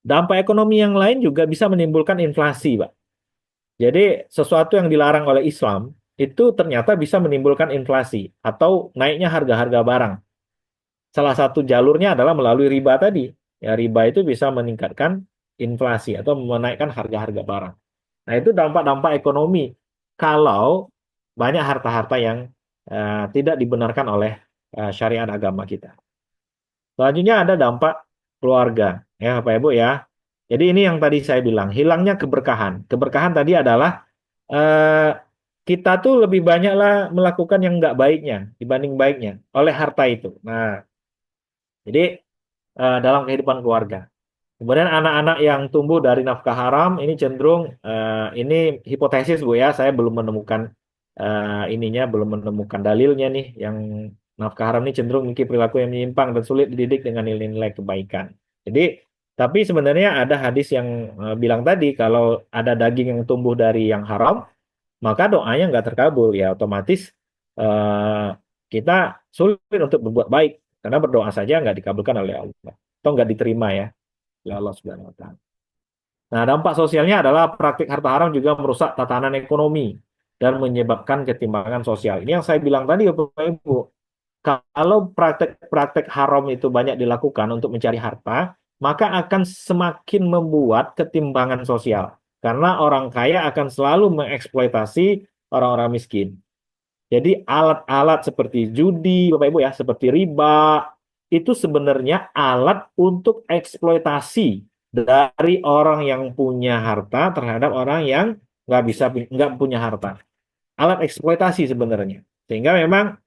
Dampak ekonomi yang lain juga bisa menimbulkan inflasi, Pak. Jadi, sesuatu yang dilarang oleh Islam itu ternyata bisa menimbulkan inflasi atau naiknya harga-harga barang. Salah satu jalurnya adalah melalui riba tadi. Ya, riba itu bisa meningkatkan inflasi atau menaikkan harga-harga barang. Nah, itu dampak-dampak ekonomi kalau banyak harta-harta yang tidak dibenarkan oleh syariat agama kita. Selanjutnya ada dampak keluarga, ya Pak Ibu ya. Jadi ini yang tadi saya bilang, hilangnya keberkahan. Keberkahan tadi adalah eh, kita tuh lebih banyaklah melakukan yang nggak baiknya dibanding baiknya oleh harta itu. Nah, jadi dalam kehidupan keluarga. Kemudian anak-anak yang tumbuh dari nafkah haram ini cenderung ini hipotesis Bu ya, saya belum menemukan belum menemukan dalilnya nih yang nafkah haram ini cenderung memiliki perilaku yang menyimpang dan sulit dididik dengan nilai-nilai kebaikan. Jadi tapi sebenarnya ada hadis yang bilang tadi kalau ada daging yang tumbuh dari yang haram, maka doanya nggak terkabul ya otomatis eh, kita sulit untuk berbuat baik karena berdoa saja nggak dikabulkan oleh Allah atau nggak diterima ya oleh Allah Subhanahu Wa Taala. Nah, dampak sosialnya adalah praktik harta haram juga merusak tatanan ekonomi dan menyebabkan ketimpangan sosial. Ini yang saya bilang tadi, Bapak Ibu. Kalau praktek-praktek haram itu banyak dilakukan untuk mencari harta, maka akan semakin membuat ketimpangan sosial. Karena orang kaya akan selalu mengeksploitasi orang-orang miskin. Jadi alat-alat seperti judi, Bapak Ibu ya, seperti riba, itu sebenarnya alat untuk eksploitasi dari orang yang punya harta terhadap orang yang nggak punya harta. Alat eksploitasi sebenarnya. Sehingga memang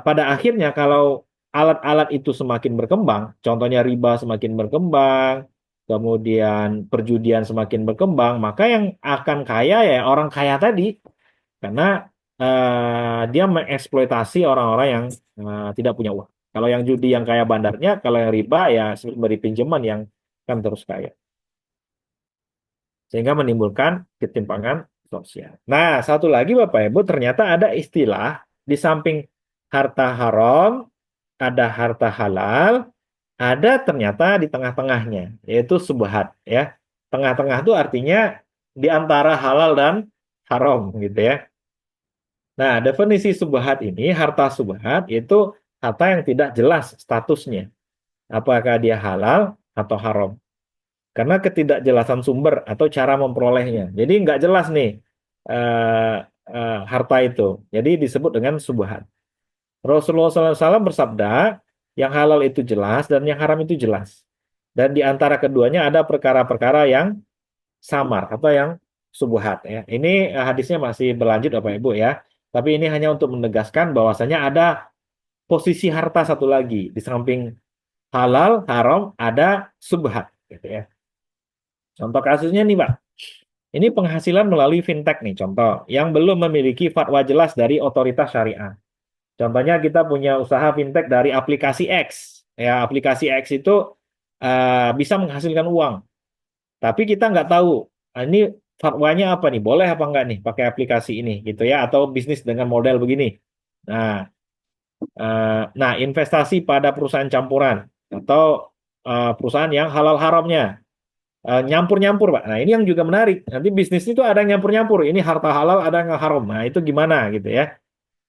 pada akhirnya kalau alat-alat itu semakin berkembang, contohnya riba semakin berkembang, kemudian perjudian semakin berkembang, maka yang akan kaya ya orang kaya tadi, karena dia mengeksploitasi orang-orang yang tidak punya uang. Kalau yang judi yang kaya bandarnya, kalau yang riba ya memberi pinjaman yang kan terus kaya. Sehingga menimbulkan ketimpangan sosial. Nah, satu lagi Bapak Ibu, ternyata ada istilah di samping harta haram, ada harta halal, ada ternyata di tengah-tengahnya, yaitu subhat ya. Tengah-tengah itu artinya di antara halal dan haram gitu ya. Nah, definisi subhat ini, harta subhat itu harta yang tidak jelas statusnya. Apakah dia halal atau haram. Karena ketidakjelasan sumber atau cara memperolehnya. Jadi nggak jelas nih eh, harta itu. Jadi disebut dengan subhat. Rasulullah SAW bersabda, yang halal itu jelas dan yang haram itu jelas. Dan di antara keduanya ada perkara-perkara yang samar atau yang subhat ya. Ini hadisnya masih berlanjut Bapak Ibu ya. Tapi ini hanya untuk menegaskan bahwasanya ada posisi harta satu lagi di samping halal, haram ada subhat gitu ya. Contoh kasusnya nih Pak. Ini penghasilan melalui fintech nih contoh yang belum memiliki fatwa jelas dari otoritas syariah. Contohnya kita punya usaha fintech dari aplikasi X. Ya, aplikasi X itu bisa menghasilkan uang. Tapi kita nggak tahu ini fatwanya apa nih, boleh apa nggak nih pakai aplikasi ini gitu ya, atau bisnis dengan model begini. Nah, nah investasi pada perusahaan campuran atau perusahaan yang halal haramnya nyampur-nyampur Pak. Nah ini yang juga menarik. Nanti bisnis itu ada yang nyampur-nyampur. Ini harta halal ada yang haram. Nah itu gimana gitu ya.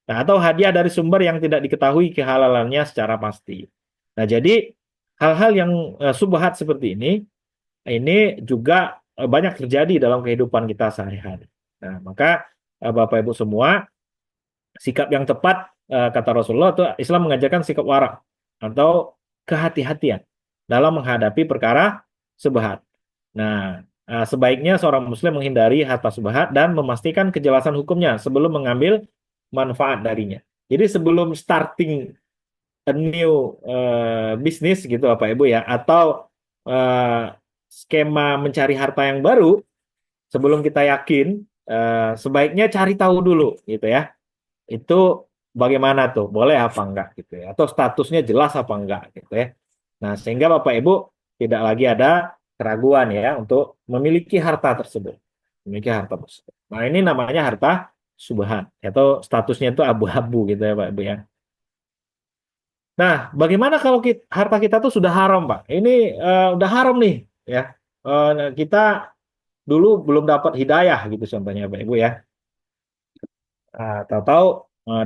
Nah, atau hadiah dari sumber yang tidak diketahui kehalalannya secara pasti. Nah, jadi hal-hal yang subhat seperti ini juga banyak terjadi dalam kehidupan kita sehari-hari. Nah, maka Bapak Ibu semua, sikap yang tepat kata Rasulullah itu Islam mengajarkan sikap wara atau kehati-hatian dalam menghadapi perkara subhat. Nah, sebaiknya seorang muslim menghindari harta subhat dan memastikan kejelasan hukumnya sebelum mengambil manfaat darinya. Jadi sebelum starting a new bisnis gitu Bapak Ibu ya, atau skema mencari harta yang baru, sebelum kita yakin, sebaiknya cari tahu dulu gitu ya. Itu bagaimana tuh, boleh apa enggak gitu ya, atau statusnya jelas apa enggak gitu ya. Nah, sehingga Bapak Ibu tidak lagi ada keraguan ya untuk memiliki harta tersebut. memiliki harta tersebut. Nah, ini namanya harta subhan atau statusnya itu abu-abu gitu ya Pak Ibu ya. Nah, bagaimana kalau harta kita tuh sudah haram, Pak? Ini udah haram nih, ya. Kita dulu belum dapat hidayah gitu contohnya, Pak Ibu ya. Tahu-tahu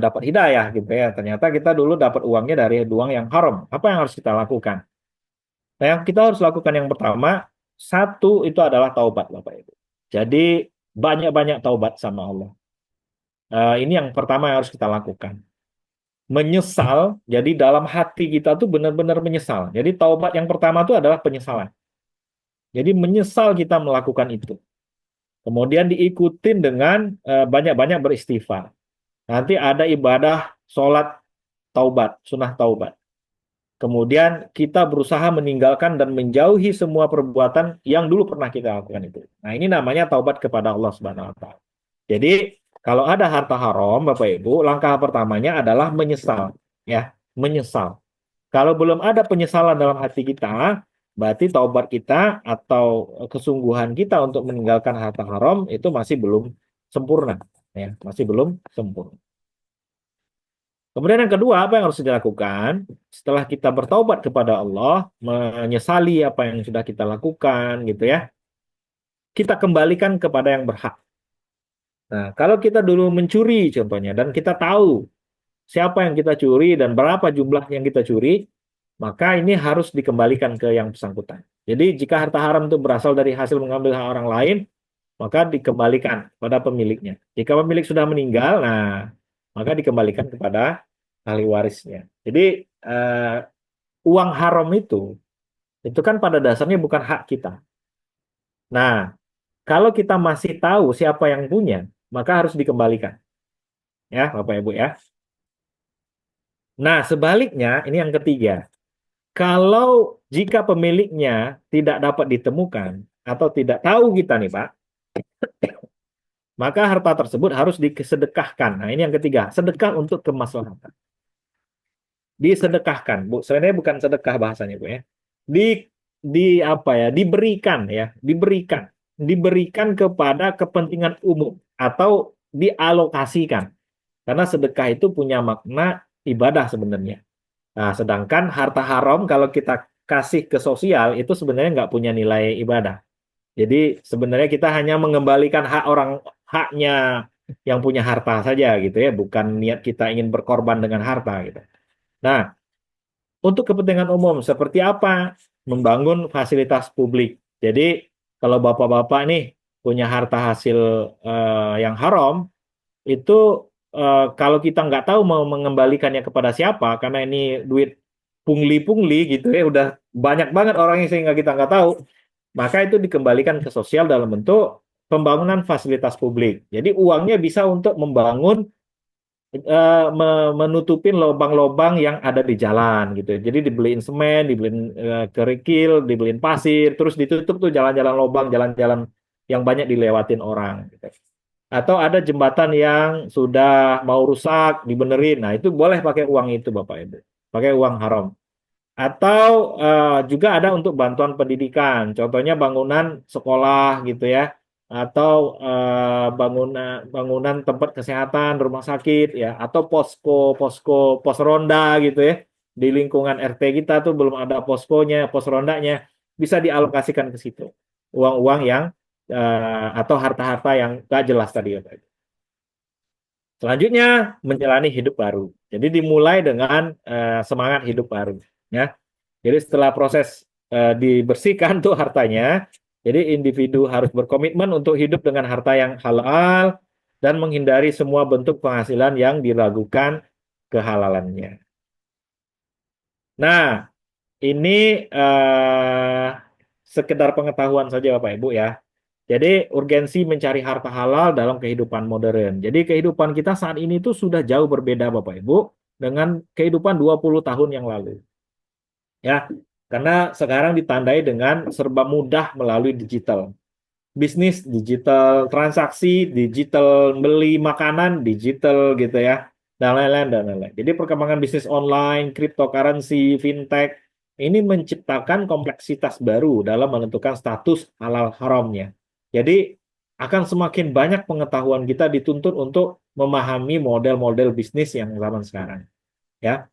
dapat hidayah gitu ya. Ternyata kita dulu dapat uangnya dari uang yang haram. Apa yang harus kita lakukan? Nah, yang kita harus lakukan yang pertama, satu itu adalah taubat, Bapak Ibu. Jadi banyak-banyak taubat sama Allah. Ini yang pertama yang harus kita lakukan. Menyesal, jadi dalam hati kita tuh benar-benar menyesal. Jadi taubat yang pertama itu adalah penyesalan. Jadi menyesal kita melakukan itu. Kemudian diikutin dengan banyak-banyak beristighfar. Nanti ada ibadah sholat taubat, sunnah taubat. Kemudian kita berusaha meninggalkan dan menjauhi semua perbuatan yang dulu pernah kita lakukan itu. Nah, ini namanya taubat kepada Allah Subhanahu wa taala. Jadi, kalau ada harta haram, Bapak Ibu, langkah pertamanya adalah menyesal, ya, menyesal. Kalau belum ada penyesalan dalam hati kita, berarti taubat kita atau kesungguhan kita untuk meninggalkan harta haram itu masih belum sempurna, ya, masih belum sempurna. Kemudian yang kedua, apa yang harus dilakukan? Setelah kita bertaubat kepada Allah, menyesali apa yang sudah kita lakukan, gitu ya, kita kembalikan kepada yang berhak. Nah, kalau kita dulu mencuri contohnya, dan kita tahu siapa yang kita curi dan berapa jumlah yang kita curi, maka ini harus dikembalikan ke yang bersangkutan. Jadi jika harta haram itu berasal dari hasil mengambil hak orang lain, maka dikembalikan pada pemiliknya. Jika pemilik sudah meninggal, nah maka dikembalikan kepada ahli warisnya. Jadi eh, uang haram itu kan pada dasarnya bukan hak kita. Nah, kalau kita masih tahu siapa yang punya, maka harus dikembalikan. Ya, Bapak Ibu ya. Nah, sebaliknya, ini yang ketiga. Kalau jika pemiliknya tidak dapat ditemukan atau tidak tahu kita nih Pak, maka harta tersebut harus disedekahkan. Nah, ini yang ketiga, sedekah untuk kemaslahatan. Disedekahkan, Bu. Sebenarnya bukan sedekah bahasanya, Bu ya. Di apa ya? Diberikan ya, diberikan kepada kepentingan umum atau dialokasikan. Karena sedekah itu punya makna ibadah sebenarnya. Nah, sedangkan harta haram kalau kita kasih ke sosial itu sebenarnya nggak punya nilai ibadah. Jadi sebenarnya kita hanya mengembalikan hak orang, haknya yang punya harta saja gitu ya, bukan niat kita ingin berkorban dengan harta gitu. Nah, untuk kepentingan umum seperti apa? Membangun fasilitas publik. Jadi kalau bapak-bapak nih punya harta hasil yang haram, itu kalau kita nggak tahu mau mengembalikannya kepada siapa, karena ini duit pungli-pungli gitu ya, udah banyak banget orang yang sehingga kita nggak tahu, maka itu dikembalikan ke sosial dalam bentuk pembangunan fasilitas publik. Jadi uangnya bisa untuk membangun menutupin lubang-lubang yang ada di jalan gitu. Jadi dibeliin semen, dibeliin kerikil, dibeliin pasir, terus ditutup tuh jalan-jalan lubang, jalan-jalan yang banyak dilewatin orang gitu. Atau ada jembatan yang sudah mau rusak, dibenerin. Nah, itu boleh pakai uang itu, Bapak Ibu. Pakai uang haram. Atau juga ada untuk bantuan pendidikan. Contohnya bangunan sekolah gitu ya. Atau bangunan tempat kesehatan, rumah sakit ya. Atau pos ronda gitu ya. Di lingkungan RT kita tuh belum ada poskonya, pos rondanya. Bisa dialokasikan ke situ. Uang-uang yang atau harta-harta yang gak jelas tadi ya, Pak Ibu. Selanjutnya menjalani hidup baru. Jadi dimulai dengan semangat hidup baru. Ya. Jadi setelah proses dibersihkan tuh hartanya, jadi individu harus berkomitmen untuk hidup dengan harta yang halal dan menghindari semua bentuk penghasilan yang diragukan kehalalannya. Nah, ini sekedar pengetahuan saja Bapak Ibu ya. Jadi urgensi mencari harta halal dalam kehidupan modern. Jadi kehidupan kita saat ini tuh sudah jauh berbeda Bapak Ibu dengan kehidupan 20 tahun yang lalu. Ya, karena sekarang ditandai dengan serba mudah melalui digital. Bisnis digital, transaksi digital, beli makanan digital gitu ya, dan lain-lain dan lain-lain. Jadi perkembangan bisnis online, cryptocurrency, fintech ini menciptakan kompleksitas baru dalam menentukan status halal haramnya. Jadi akan semakin banyak pengetahuan kita dituntut untuk memahami model-model bisnis yang zaman sekarang. Ya,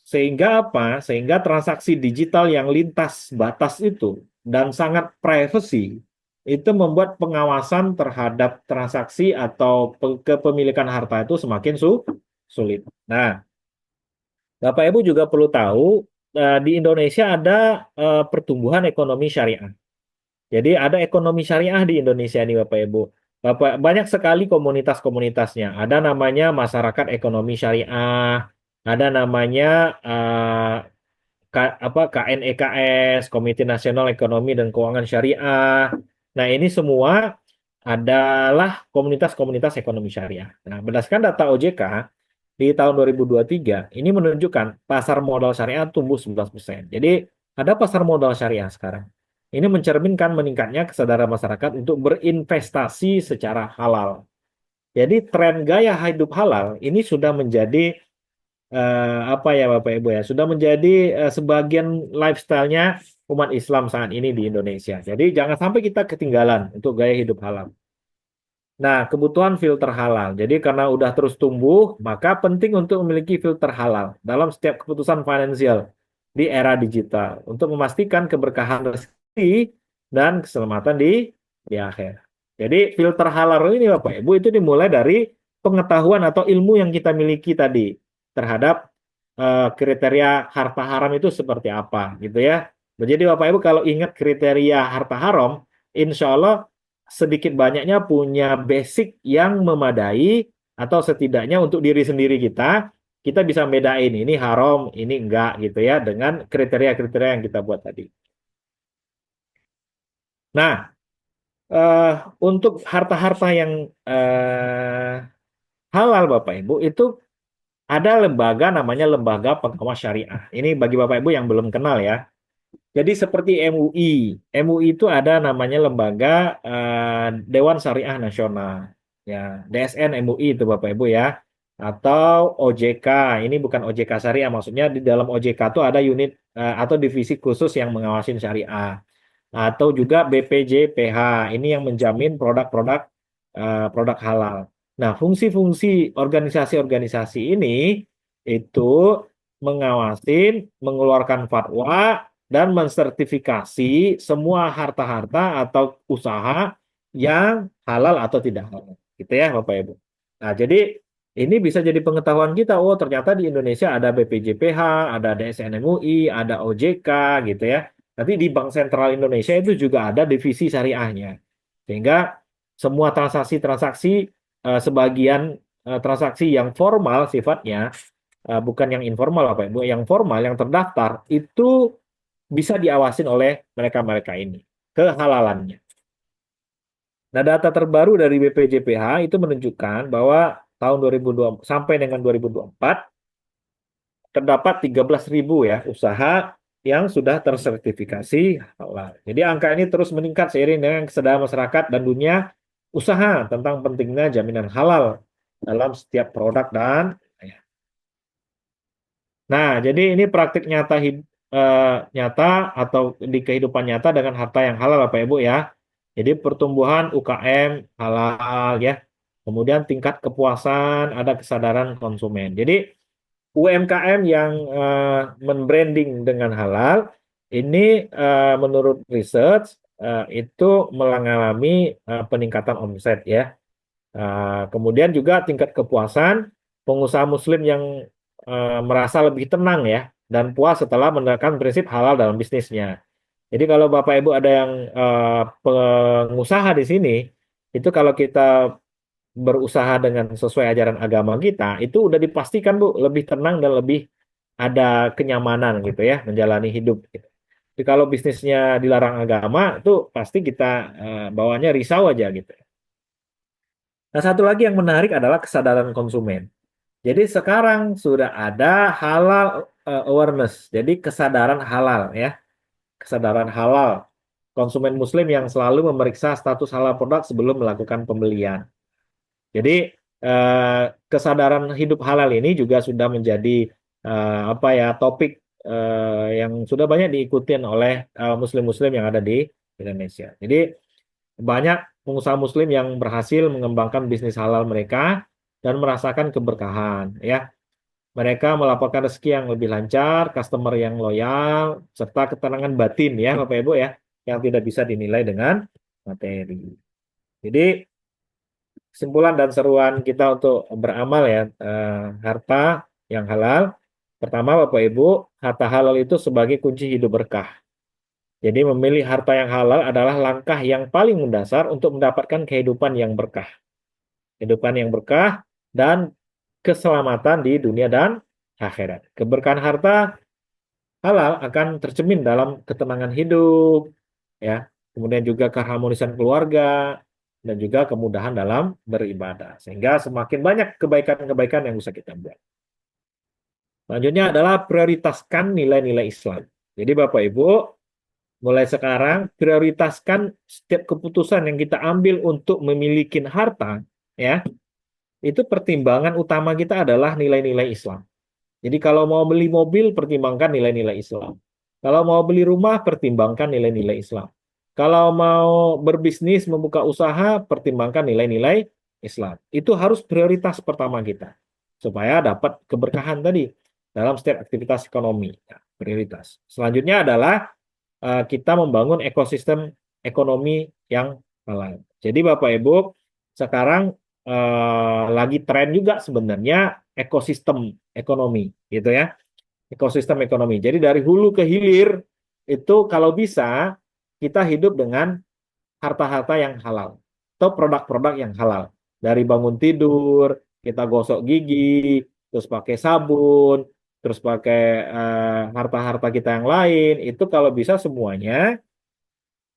sehingga apa? Sehingga transaksi digital yang lintas batas itu dan sangat privacy itu membuat pengawasan terhadap transaksi atau kepemilikan harta itu semakin sulit. Nah, Bapak Ibu juga perlu tahu di Indonesia ada pertumbuhan ekonomi syariah. Jadi ada ekonomi syariah di Indonesia nih Bapak Ibu. Banyak sekali komunitas-komunitasnya. Ada namanya masyarakat ekonomi syariah, ada namanya KNEKS, Komite Nasional Ekonomi dan Keuangan Syariah. Nah, ini semua adalah komunitas-komunitas ekonomi syariah. Nah, berdasarkan data OJK di tahun 2023, ini menunjukkan pasar modal syariah tumbuh 11%. Jadi, ada pasar modal syariah sekarang. Ini mencerminkan meningkatnya kesadaran masyarakat untuk berinvestasi secara halal. Jadi, tren gaya hidup halal ini sudah menjadi apa ya Bapak Ibu ya, sudah menjadi sebagian lifestyle-nya umat Islam saat ini di Indonesia. Jadi jangan sampai kita ketinggalan untuk gaya hidup halal. Nah, kebutuhan filter halal. Jadi karena udah terus tumbuh, maka penting untuk memiliki filter halal dalam setiap keputusan finansial di era digital untuk memastikan keberkahan rezeki dan keselamatan di akhir. Jadi filter halal ini Bapak Ibu itu dimulai dari pengetahuan atau ilmu yang kita miliki tadi terhadap kriteria harta haram itu seperti apa gitu ya. Jadi Bapak Ibu kalau ingat kriteria harta haram, insya Allah sedikit banyaknya punya basic yang memadai atau setidaknya untuk diri sendiri kita bisa bedain ini haram, ini enggak gitu ya dengan kriteria-kriteria yang kita buat tadi. Nah, eh, untuk harta-harta yang eh, halal Bapak Ibu itu ada lembaga namanya Lembaga Pengawas Syariah. Ini bagi Bapak Ibu yang belum kenal ya. Jadi seperti MUI, MUI itu ada namanya lembaga Dewan Syariah Nasional, ya DSN MUI itu Bapak Ibu ya, atau OJK. Ini bukan OJK Syariah, maksudnya di dalam OJK itu ada unit atau divisi khusus yang mengawasin syariah, atau juga BPJPH. Ini yang menjamin produk-produk produk halal. Nah, fungsi-fungsi organisasi-organisasi ini itu mengawasin, mengeluarkan fatwa dan mensertifikasi semua harta-harta atau usaha yang halal atau tidak halal. Gitu ya, Bapak Ibu. Nah, jadi ini bisa jadi pengetahuan kita. Oh, ternyata di Indonesia ada BPJPH, ada DSN MUI, ada OJK gitu ya. Nanti di Bank Sentral Indonesia itu juga ada divisi syariahnya. Sehingga semua transaksi-transaksi sebagian transaksi yang formal sifatnya bukan yang informal Pak Ibu, yang formal yang terdaftar itu bisa diawasin oleh mereka-mereka ini kehalalannya. Nah, data terbaru dari BPJPH itu menunjukkan bahwa tahun 2020 sampai dengan 2024 terdapat 13.000 ya usaha yang sudah tersertifikasi halal. Jadi angka ini terus meningkat seiring dengan kesadaran masyarakat dan dunia usaha tentang pentingnya jaminan halal dalam setiap produk dan nah, jadi ini praktik nyata nyata atau di kehidupan nyata dengan harta yang halal Bapak Ibu ya. Jadi pertumbuhan UKM halal ya. Kemudian tingkat kepuasan, ada kesadaran konsumen. Jadi UMKM yang membranding dengan halal ini menurut research itu mengalami peningkatan omset ya. Kemudian juga tingkat kepuasan pengusaha Muslim yang merasa lebih tenang ya dan puas setelah menerapkan prinsip halal dalam bisnisnya. Jadi kalau Bapak Ibu ada yang pengusaha di sini, itu kalau kita berusaha dengan sesuai ajaran agama kita, itu udah dipastikan Bu lebih tenang dan lebih ada kenyamanan gitu ya menjalani hidup. Gitu. Jadi kalau bisnisnya dilarang agama, itu pasti kita bawaannya risau aja gitu. Nah, satu lagi yang menarik adalah kesadaran konsumen. Jadi sekarang sudah ada halal awareness, jadi kesadaran halal ya, kesadaran halal. Konsumen Muslim yang selalu memeriksa status halal produk sebelum melakukan pembelian. Jadi eh, kesadaran hidup halal ini juga sudah menjadi apa ya topik yang sudah banyak diikutin oleh Muslim-Muslim yang ada di Indonesia. Jadi Banyak pengusaha Muslim yang berhasil mengembangkan bisnis halal mereka dan merasakan keberkahan, ya. Mereka melaporkan rezeki yang lebih lancar, customer yang loyal, serta ketenangan batin, ya, Bapak Ibu, ya, yang tidak bisa dinilai dengan materi. Jadi, kesimpulan dan seruan kita untuk beramal, ya, harta yang halal. Pertama, Bapak Ibu, harta halal itu sebagai kunci hidup berkah. Jadi memilih harta yang halal adalah langkah yang paling mendasar untuk mendapatkan kehidupan yang berkah. Kehidupan yang berkah dan keselamatan di dunia dan akhirat. Keberkahan harta halal akan tercermin dalam ketenangan hidup, ya. Kemudian juga keharmonisan keluarga dan juga kemudahan dalam beribadah. Sehingga semakin banyak kebaikan-kebaikan yang bisa kita buat. Selanjutnya adalah prioritaskan nilai-nilai Islam. Jadi Bapak Ibu, mulai sekarang prioritaskan setiap keputusan yang kita ambil untuk memiliki harta, ya. Itu pertimbangan utama kita adalah nilai-nilai Islam. Jadi kalau mau beli mobil, pertimbangkan nilai-nilai Islam. Kalau mau beli rumah, pertimbangkan nilai-nilai Islam. Kalau mau berbisnis, membuka usaha, pertimbangkan nilai-nilai Islam. Itu harus prioritas pertama kita. Supaya dapat keberkahan tadi dalam setiap aktivitas ekonomi. Ya, prioritas. Selanjutnya adalah kita membangun ekosistem ekonomi yang halal. Jadi Bapak Ibu, sekarang lagi tren juga sebenarnya ekosistem ekonomi, gitu ya. Ekosistem ekonomi. Jadi dari hulu ke hilir itu kalau bisa kita hidup dengan harta-harta yang halal atau produk-produk yang halal. Dari bangun tidur, kita gosok gigi, terus pakai sabun, terus pakai harta-harta kita yang lain, itu kalau bisa semuanya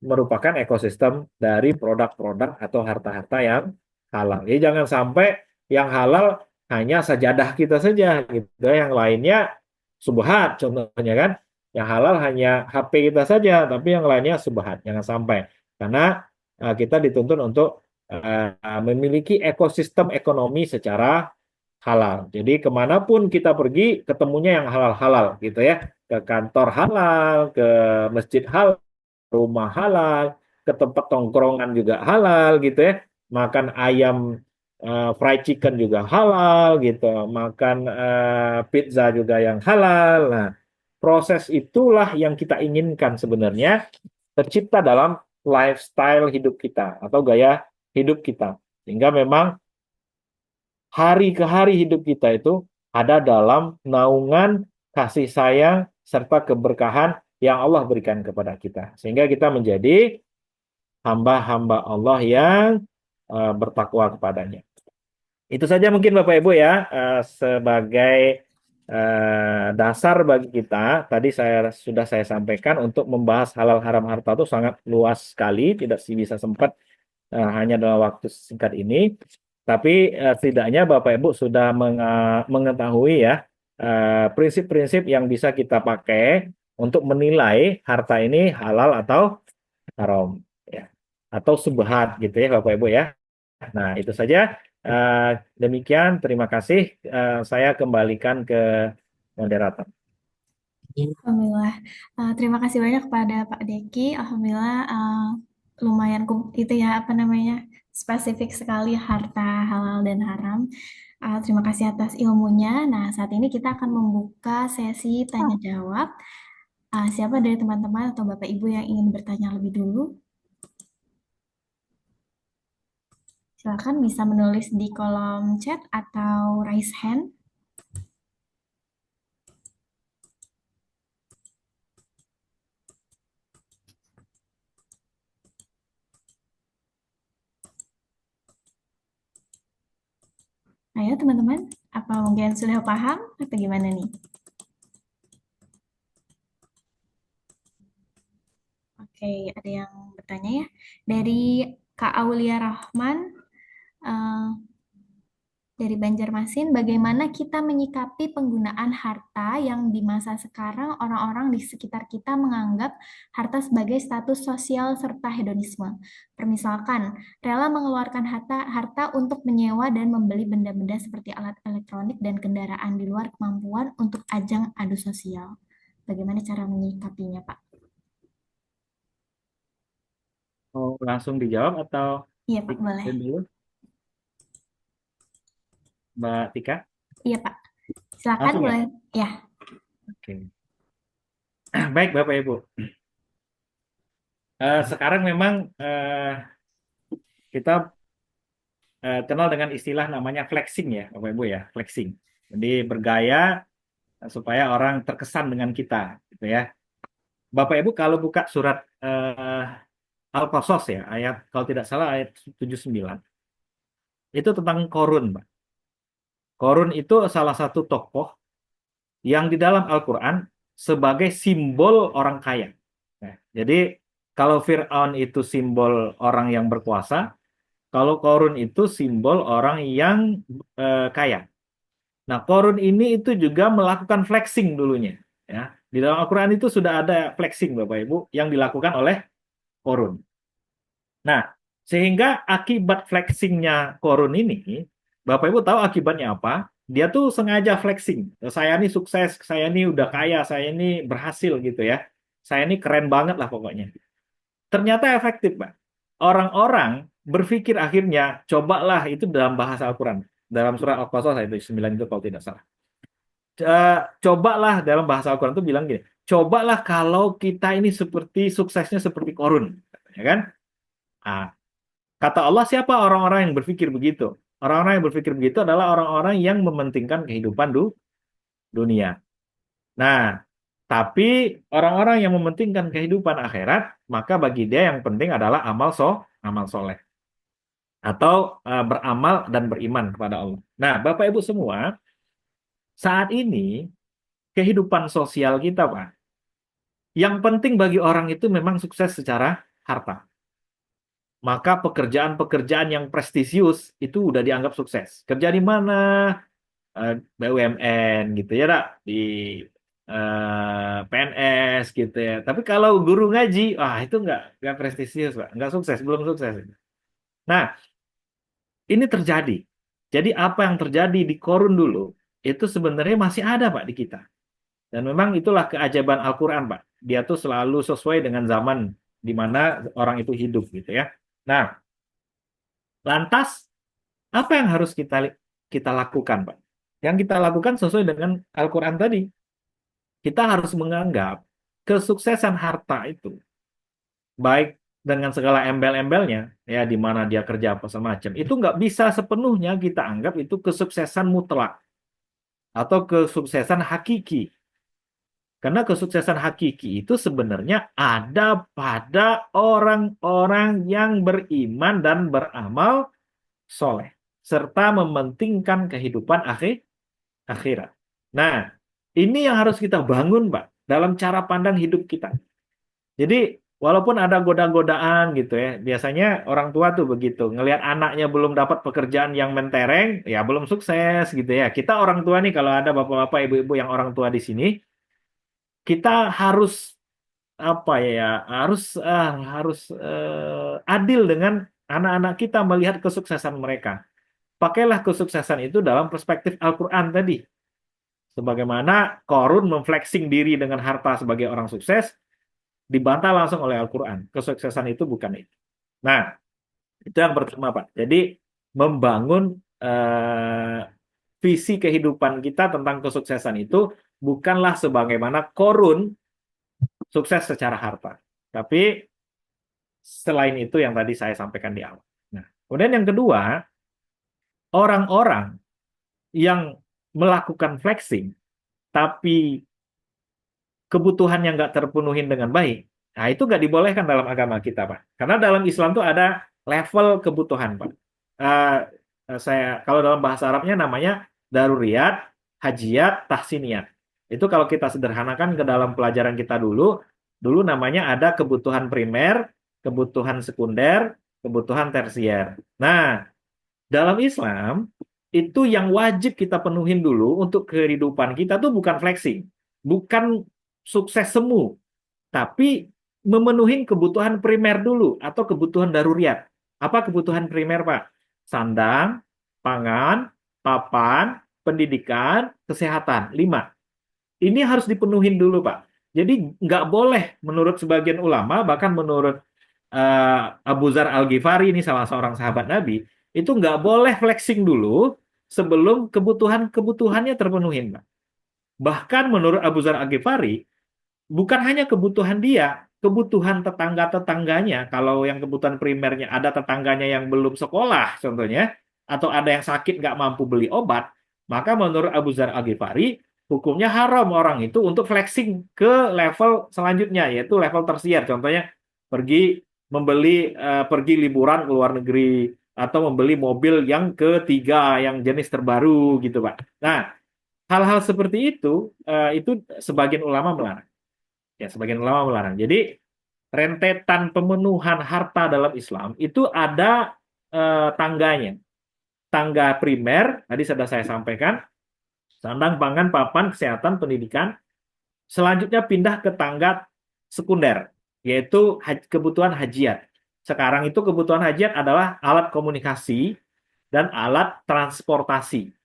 merupakan ekosistem dari produk-produk atau harta-harta yang halal. Jadi jangan sampai yang halal hanya sajadah kita saja gitu, yang lainnya subhat contohnya kan. Yang halal hanya HP kita saja, tapi yang lainnya subhat. Jangan sampai. Karena kita dituntut untuk memiliki ekosistem ekonomi secara halal. Jadi kemanapun kita pergi, ketemunya yang halal-halal gitu ya. Ke kantor halal, ke masjid halal, rumah halal, ke tempat tongkrongan juga halal gitu ya. Makan ayam fried chicken juga halal gitu. Makan pizza juga yang halal. Nah, proses itulah yang kita inginkan sebenarnya tercipta dalam lifestyle hidup kita atau gaya hidup kita. Sehingga memang hari ke hari hidup kita itu ada dalam naungan kasih sayang serta keberkahan yang Allah berikan kepada kita. Sehingga kita menjadi hamba-hamba Allah yang bertakwa kepadanya. Itu saja mungkin Bapak Ibu ya, sebagai dasar bagi kita. Tadi saya sampaikan untuk membahas halal haram harta itu sangat luas sekali, tidak sih bisa sempat hanya dalam waktu singkat ini. Tapi setidaknya Bapak Ibu sudah mengetahui ya prinsip-prinsip yang bisa kita pakai untuk menilai harta ini halal atau haram, ya, atau subhat gitu ya Bapak Ibu ya. Nah itu saja. Eh, Demikian, terima kasih. Saya kembalikan ke moderator. Alhamdulillah. Terima kasih banyak kepada Pak Deki. Alhamdulillah lumayan itu ya apa namanya spesifik sekali harta halal dan haram. Terima kasih atas ilmunya. Nah, saat ini kita akan membuka sesi tanya jawab. Siapa dari teman-teman atau Bapak Ibu yang ingin bertanya lebih dulu? Silakan bisa menulis di kolom chat atau raise hand. Ayo teman-teman, apa mungkin sudah paham atau gimana nih? Oke, ada yang bertanya ya. Dari Kak Aulia Rahman, eh, dari Banjarmasin, bagaimana kita menyikapi penggunaan harta yang di masa sekarang orang-orang di sekitar kita menganggap harta sebagai status sosial serta hedonisme. Permisalkan, rela mengeluarkan harta untuk menyewa dan membeli benda-benda seperti alat elektronik dan kendaraan di luar kemampuan untuk ajang adu sosial. Bagaimana cara menyikapinya, Pak? Mau langsung dijawab atau Iya, Pak, boleh. dikirim dulu, Mbak Tika? Iya, Pak. Silakan Langsung ya? boleh. Ya. Oke. Baik, Bapak Ibu. Sekarang memang kita kenal dengan istilah namanya flexing ya, Bapak Ibu ya, flexing. Jadi bergaya supaya orang terkesan dengan kita, gitu ya. Bapak Ibu kalau buka surat Al-Qasas ya, ayat kalau tidak salah ayat 79, itu tentang Korun, Pak. Korun itu salah satu tokoh yang di dalam Al-Quran sebagai simbol orang kaya. Nah, jadi kalau Fir'aun itu simbol orang yang berkuasa, kalau Korun itu simbol orang yang kaya. Nah, Korun ini itu juga melakukan flexing dulunya. Ya. Di dalam Al-Quran itu sudah ada flexing, Bapak Ibu, yang dilakukan oleh Korun. Nah, sehingga akibat flexingnya Korun ini, Bapak Ibu tahu akibatnya apa? Dia tuh sengaja flexing. Saya ini sukses, saya ini udah kaya, saya ini berhasil gitu ya. Saya ini keren banget lah pokoknya. Ternyata efektif, Pak. Orang-orang berpikir akhirnya, cobalah itu dalam bahasa Al-Quran. Dalam surat Al-Qasas itu 9 itu kalau tidak salah. Cobalah dalam bahasa Al-Quran itu bilang gini, cobalah kalau kita ini seperti suksesnya seperti Korun. Ya kan? Ah, kata Allah, siapa orang-orang yang berpikir begitu? Orang-orang yang berpikir begitu adalah orang-orang yang mementingkan kehidupan dunia. Nah, tapi orang-orang yang mementingkan kehidupan akhirat, maka bagi dia yang penting adalah amal soleh atau beramal dan beriman kepada Allah. Nah, Bapak Ibu semua, saat ini kehidupan sosial kita, Pak, yang penting bagi orang itu memang sukses secara harta. Maka pekerjaan-pekerjaan yang prestisius itu udah dianggap sukses. Kerja di mana? BUMN gitu ya, Dak. Di PNS gitu ya. Tapi kalau guru ngaji, itu nggak prestisius, Pak. Nggak sukses, belum sukses. Nah, ini terjadi. Jadi apa yang terjadi di Korun dulu, itu sebenarnya masih ada, Pak, di kita. Dan memang itulah keajaiban Al-Quran, Pak. Dia tuh selalu sesuai dengan zaman di mana orang itu hidup gitu ya. Nah, lantas apa yang harus kita kita lakukan, Pak? Yang kita lakukan sesuai dengan Al-Quran tadi. Kita harus menganggap kesuksesan harta itu, baik dengan segala embel-embelnya, ya di mana dia kerja apa semacam, itu nggak bisa sepenuhnya kita anggap itu kesuksesan mutlak atau kesuksesan hakiki. Karena kesuksesan hakiki itu sebenarnya ada pada orang-orang yang beriman dan beramal soleh, serta mementingkan kehidupan akhirat. Nah, ini yang harus kita bangun, Pak, dalam cara pandang hidup kita. Jadi, walaupun ada goda-godaan gitu ya, biasanya orang tua tuh begitu, ngelihat anaknya belum dapat pekerjaan yang mentereng, ya belum sukses gitu ya. Kita orang tua nih, kalau ada bapak-bapak, ibu-ibu yang orang tua di sini, kita harus apa ya, harus adil dengan anak-anak kita melihat kesuksesan mereka. Pakailah kesuksesan itu dalam perspektif Al-Quran tadi. Sebagaimana Korun memflexing diri dengan harta sebagai orang sukses, dibantah langsung oleh Al-Quran. Kesuksesan itu bukan itu. Nah, itu yang pertama, Pak. Jadi, membangun visi kehidupan kita tentang kesuksesan itu bukanlah sebagaimana Korun sukses secara harta. Tapi, selain itu yang tadi saya sampaikan di awal. Nah, kemudian yang kedua, orang-orang yang melakukan flexing, tapi kebutuhan yang nggak terpenuhi dengan baik, nah itu nggak dibolehkan dalam agama kita, Pak. Karena dalam Islam tuh ada level kebutuhan, Pak. Uh, kalau dalam bahasa Arabnya namanya daruriyat, hajiyat, tahsiniyat. Itu kalau kita sederhanakan ke dalam pelajaran kita dulu namanya ada kebutuhan primer, kebutuhan sekunder, kebutuhan tersier. Nah, dalam Islam itu yang wajib kita penuhin dulu untuk kehidupan kita tuh bukan flexing, bukan sukses semu, tapi memenuhi kebutuhan primer dulu atau kebutuhan daruriat. Apa kebutuhan primer, Pak? Sandang, pangan, papan, pendidikan, kesehatan. 5. Ini harus dipenuhin dulu, Pak. Jadi nggak boleh menurut sebagian ulama, bahkan menurut Abu Dzar Al-Ghifari ini salah seorang sahabat Nabi, itu nggak boleh flexing dulu sebelum kebutuhannya terpenuhin, Pak. Bahkan menurut Abu Dzar Al-Ghifari, bukan hanya kebutuhan dia, kebutuhan tetangga-tetangganya. Kalau yang kebutuhan primernya ada tetangganya yang belum sekolah, contohnya, atau ada yang sakit nggak mampu beli obat, maka menurut Abu Dzar Al-Ghifari, hukumnya haram orang itu untuk flexing ke level selanjutnya, yaitu level tersier. Contohnya, pergi liburan ke luar negeri, atau membeli mobil yang ketiga, yang jenis terbaru, gitu, Pak. Nah, hal-hal seperti itu sebagian ulama melarang. Ya, sebagian ulama melarang. Jadi rentetan pemenuhan harta dalam Islam itu ada tangganya. Tangga primer, tadi sudah saya sampaikan, sandang, pangan, papan, kesehatan, pendidikan. Selanjutnya pindah ke tangga sekunder, yaitu kebutuhan hajiat. Sekarang itu kebutuhan hajiat adalah alat komunikasi dan alat transportasi.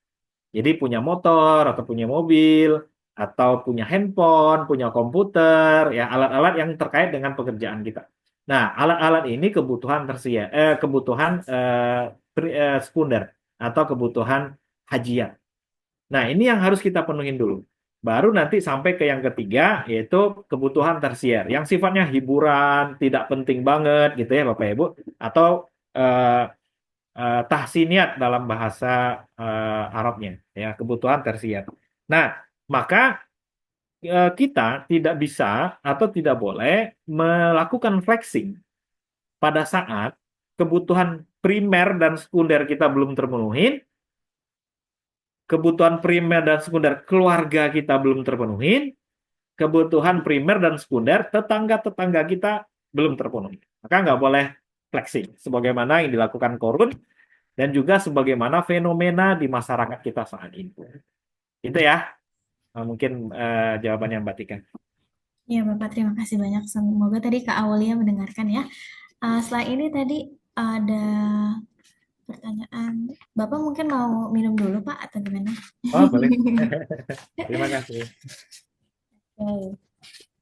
Jadi punya motor atau punya mobil atau punya handphone, punya komputer, ya alat-alat yang terkait dengan pekerjaan kita. Nah, alat-alat ini kebutuhan tersier, kebutuhan sekunder atau kebutuhan hajiat. Nah, ini yang harus kita penuhin dulu. Baru nanti sampai ke yang ketiga, yaitu kebutuhan tersier, yang sifatnya hiburan, tidak penting banget, gitu ya, Bapak Ibu, atau eh, tahsiniat dalam bahasa Arabnya, ya kebutuhan tersier. Nah, maka kita tidak bisa atau tidak boleh melakukan flexing pada saat kebutuhan primer dan sekunder kita belum terpenuhi, kebutuhan primer dan sekunder keluarga kita belum terpenuhi, kebutuhan primer dan sekunder tetangga-tetangga kita belum terpenuhi. Maka nggak boleh flexing, sebagaimana yang dilakukan Korun dan juga sebagaimana fenomena di masyarakat kita saat ini. Itu ya, mungkin jawabannya Mbak Tika. Ya, Bapak, terima kasih banyak. Semoga tadi Kak Aulia mendengarkan ya. Setelah ini tadi ada pertanyaan. Bapak mungkin mau minum dulu, Pak, atau gimana? Oh, boleh. Terima kasih. Oke.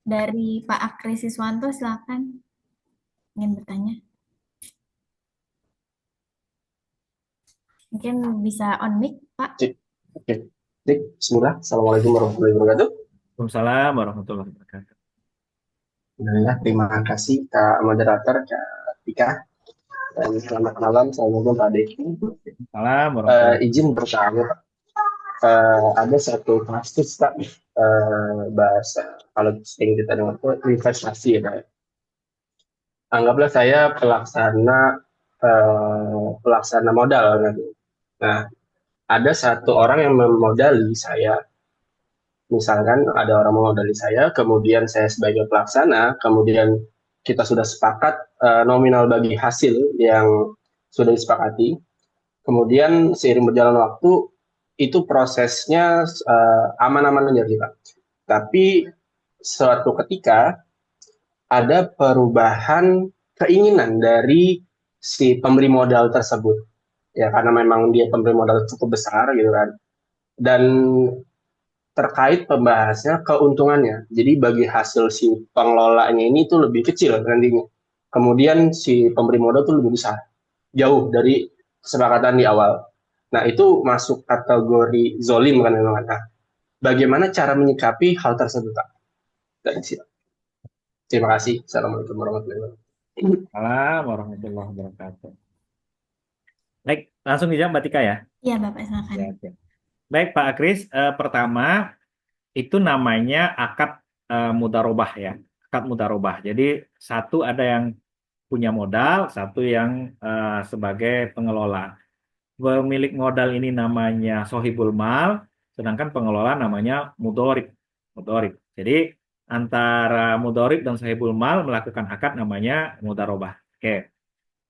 Dari Pak Akri Siswanto, silakan ingin bertanya. Mungkin bisa on mic, Pak. Cik. Oke. Cik, bismillah. Assalamualaikum warahmatullahi wabarakatuh. Waalaikumsalam warahmatullahi wabarakatuh. Alhamdulillah, terima kasih Kak Moderator, Kak Tika. Dan selamat malam, assalamualaikum Pak Deki. Salam warahmatullahi Izin bertanya, Pak. Ada satu kasus, Pak, bahasa kalau sering kita dengar itu investasi ya, Pak. Anggaplah saya pelaksana modal nanti. Nah, ada satu orang yang memodali saya. Misalkan ada orang memodali saya, kemudian saya sebagai pelaksana, kemudian kita sudah sepakat nominal bagi hasil yang sudah disepakati. Kemudian seiring berjalan waktu, itu prosesnya aman-aman aja kita. Tapi suatu ketika ada perubahan keinginan dari si pemberi modal tersebut. Ya, karena memang dia pemberi modal cukup besar gitu kan. Dan terkait pembahasnya keuntungannya. Jadi bagi hasil si pengelolanya ini tuh lebih kecil nantinya. Kemudian si pemberi modal tuh lebih besar. Jauh dari kesepakatan di awal. Nah, itu masuk kategori zolim kan memang. Nah, bagaimana cara menyikapi hal tersebut, Pak? Dari sini. Terima kasih. Assalamualaikum warahmatullahi wabarakatuh. Salam warahmatullahi wabarakatuh. Baik, langsung dijawab Mbak Tika ya. Iya, Bapak, silakan. Ya, oke. Baik Pak Akris, pertama itu namanya akad mudharobah ya, akad mudharobah. Jadi satu ada yang punya modal, satu yang sebagai pengelola. Pemilik modal ini namanya sohibul mal, sedangkan pengelola namanya mudorib. Mudorib. Jadi antara mudorib dan sohibul mal melakukan akad namanya mudharobah. Oke.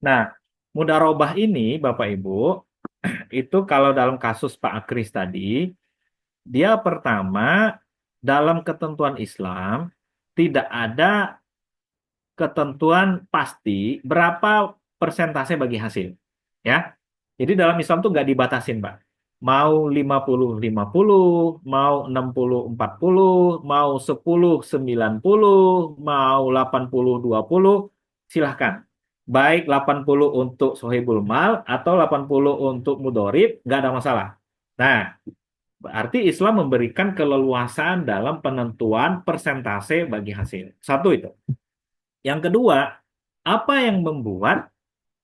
Nah, mudharobah ini Bapak Ibu itu kalau dalam kasus Pak Akris tadi, dia pertama dalam ketentuan Islam tidak ada ketentuan pasti berapa persentase bagi hasil. Ya. Jadi dalam Islam tuh nggak dibatasin, Pak. Mau 50-50, mau 60-40, mau 10-90, mau 80-20, silahkan. Baik 80 untuk sohibul mal atau 80 untuk mudorib, nggak ada masalah. Nah, berarti Islam memberikan keleluasaan dalam penentuan persentase bagi hasil. Satu itu. Yang kedua, apa yang membuat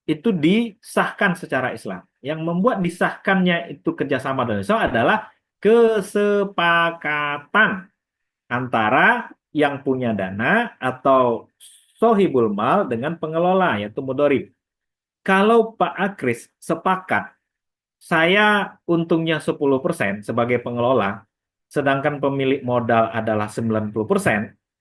itu disahkan secara Islam? Yang membuat disahkannya itu kerjasama dengan Islam adalah kesepakatan antara yang punya dana atau sohibul mal dengan pengelola, yaitu mudorib. Kalau Pak Akris sepakat, saya untungnya 10% sebagai pengelola, sedangkan pemilik modal adalah 90%,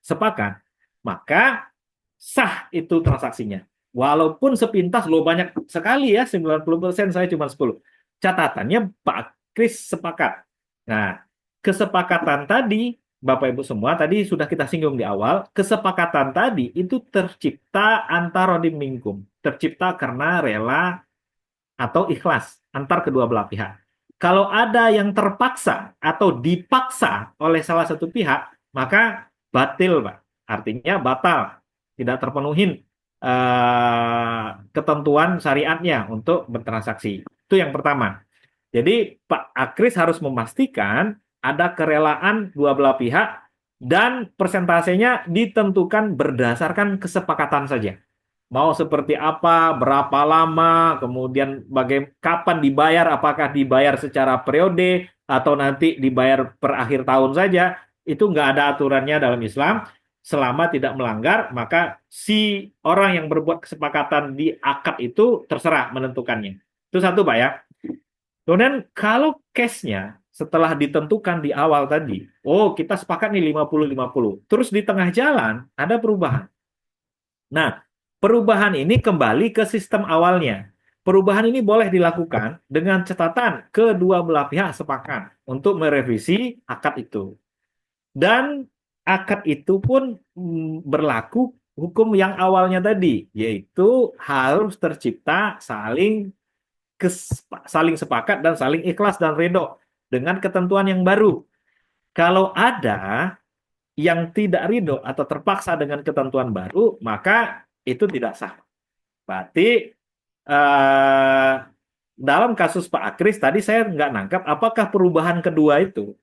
sepakat, maka sah itu transaksinya. Walaupun sepintas lo banyak sekali ya, 90% saya cuma 10. Catatannya Pak Kris sepakat. Nah, kesepakatan tadi, Bapak Ibu semua, tadi sudah kita singgung di awal, kesepakatan tadi itu tercipta antara minkum, tercipta karena rela atau ikhlas antar kedua belah pihak. Kalau ada yang terpaksa atau dipaksa oleh salah satu pihak, maka batil, Pak. Artinya batal, tidak terpenuhi ketentuan syariatnya untuk bertransaksi. Itu yang pertama. Jadi Pak Akris harus memastikan ada kerelaan dua belah pihak dan persentasenya ditentukan berdasarkan kesepakatan saja. Mau seperti apa, berapa lama, kemudian kapan dibayar, apakah dibayar secara periode atau nanti dibayar per akhir tahun saja, itu nggak ada aturannya dalam Islam. Selama tidak melanggar, maka si orang yang berbuat kesepakatan di akad itu terserah menentukannya. Itu satu, Pak ya. Kemudian kalau case-nya setelah ditentukan di awal tadi, oh kita sepakat nih 50-50, terus di tengah jalan ada perubahan. Nah, perubahan ini kembali ke sistem awalnya. Perubahan ini boleh dilakukan dengan catatan kedua belah pihak sepakat untuk merevisi akad itu. Dan akad itu pun berlaku hukum yang awalnya tadi, yaitu harus tercipta saling sepakat dan saling ikhlas dan ridho dengan ketentuan yang baru. Kalau ada yang tidak ridho atau terpaksa dengan ketentuan baru, maka itu tidak sah. Berarti dalam kasus Pak Akris tadi saya nggak nangkap apakah perubahan kedua itu